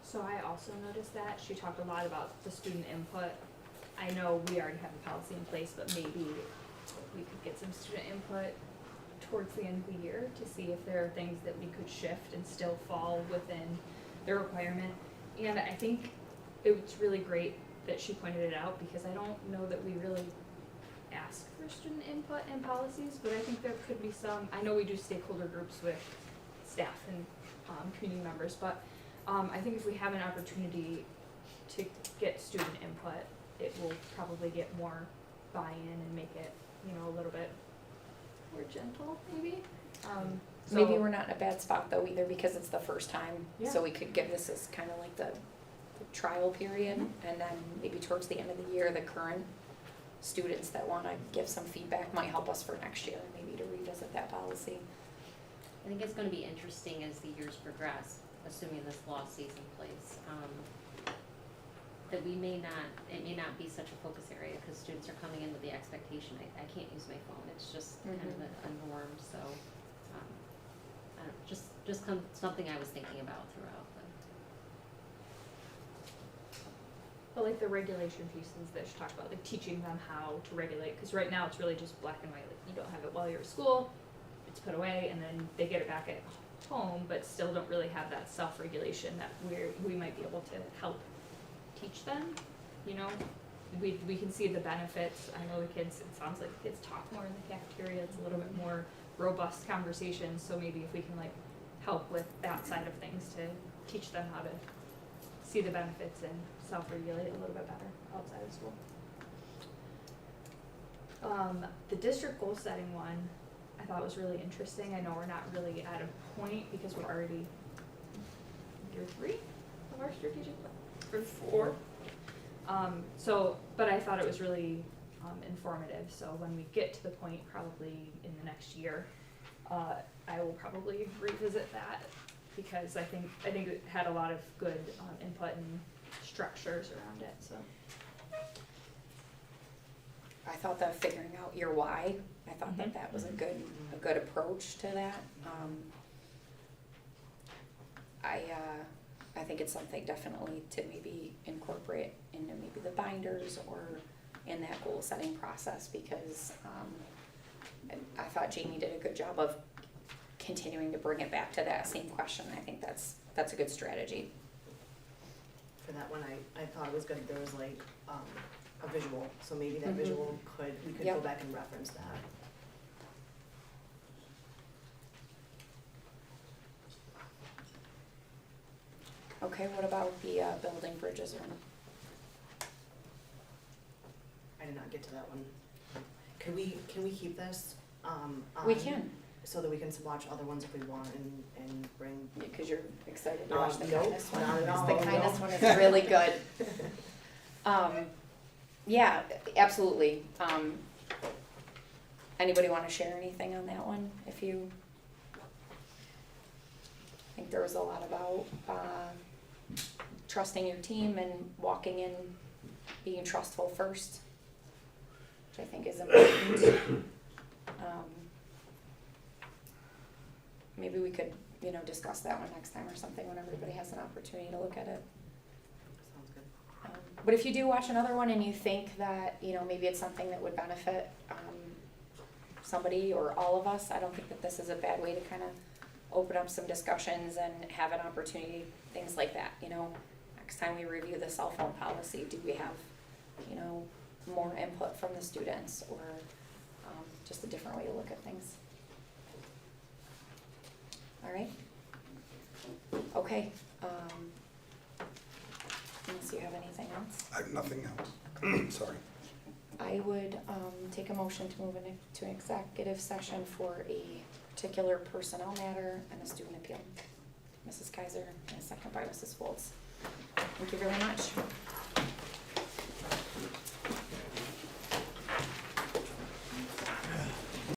So I also noticed that she talked a lot about the student input. I know we already have a policy in place, but maybe we could get some student input towards the end of the year to see if there are things that we could shift and still fall within the requirement. And I think it was really great that she pointed it out, because I don't know that we really ask for student input and policies, but I think there could be some, I know we do stakeholder groups with staff and, community members, but, I think if we have an opportunity to get student input, it will probably get more buy-in and make it, a little bit more gentle, maybe. Maybe So- we're not in a bad spot though either because it's the first time, so Yeah. we could give this as kind of like the trial period, and then maybe towards the end of the year, the current students that wanna give some feedback might help us for next year, maybe to revisit that policy. I think it's gonna be interesting as the years progress, assuming this law stays in place. That it may not be such a focus area, because students are coming in with the expectation, I can't use my phone, it's just kind of a norm, so, I don't, just something I was thinking about throughout, But like the regulation pieces that she talked about, like teaching them how to regulate, because right now it's really just black and white, like you don't have it while you're at school, it's put away, and then they get it back at home, but still don't really have that self-regulation that we might be able to help teach them, We can see the benefits, I know the kids, it sounds like the kids talk more in the cafeteria, it's a little bit more robust conversations, so maybe if we can like help with that side of things to teach them how to see the benefits and self-regulate a little bit better outside of school. The district goal setting one, I thought was really interesting. I know we're not really at a point because we're already year 3 of our strategic plan, or 4. But I thought it was really informative. So when we get to the point, probably in the next year, I will probably revisit that because I think it had a lot of good input and structures around it. So I thought that figuring out your why, I thought that was a good approach to that. I think it's something definitely to maybe incorporate into maybe the binders or in that goal setting process because I thought Jamie did a good job of continuing to bring it back to that same question. I think that's a good strategy. For that one, I thought it was good, there was like, a visual, so maybe that visual we could go Yep. back and reference that. Okay, what about the building bridges one? I did not get to that one. Can we keep this, We on, can, so that we can watch other ones if we want and bring? because you're excited to watch the Nope, kindness one. not at all, The kindness no. one is really good. Yeah, absolutely. Anybody wanna share anything on that one? I think there was a lot about, trusting your team and walking in, being trustful first, which I think is important. Maybe we could, discuss that one next time or something when everybody has an opportunity to look at it. Sounds good. But if you do watch another one and you think that, maybe it's something that would benefit somebody or all of us, I don't think that this is a bad way to kind of open up some discussions and have an opportunity, things like that, Next time we review the cell phone policy, do we have, more input from the students or just a different way to look at things? All right? Okay. Unless you have anything else? I have nothing else. Sorry. I would take a motion to move into an executive session for a particular personnel matter and a student appeal. Mrs. Kaiser, and a second by Mrs. Foltz. Thank you very much.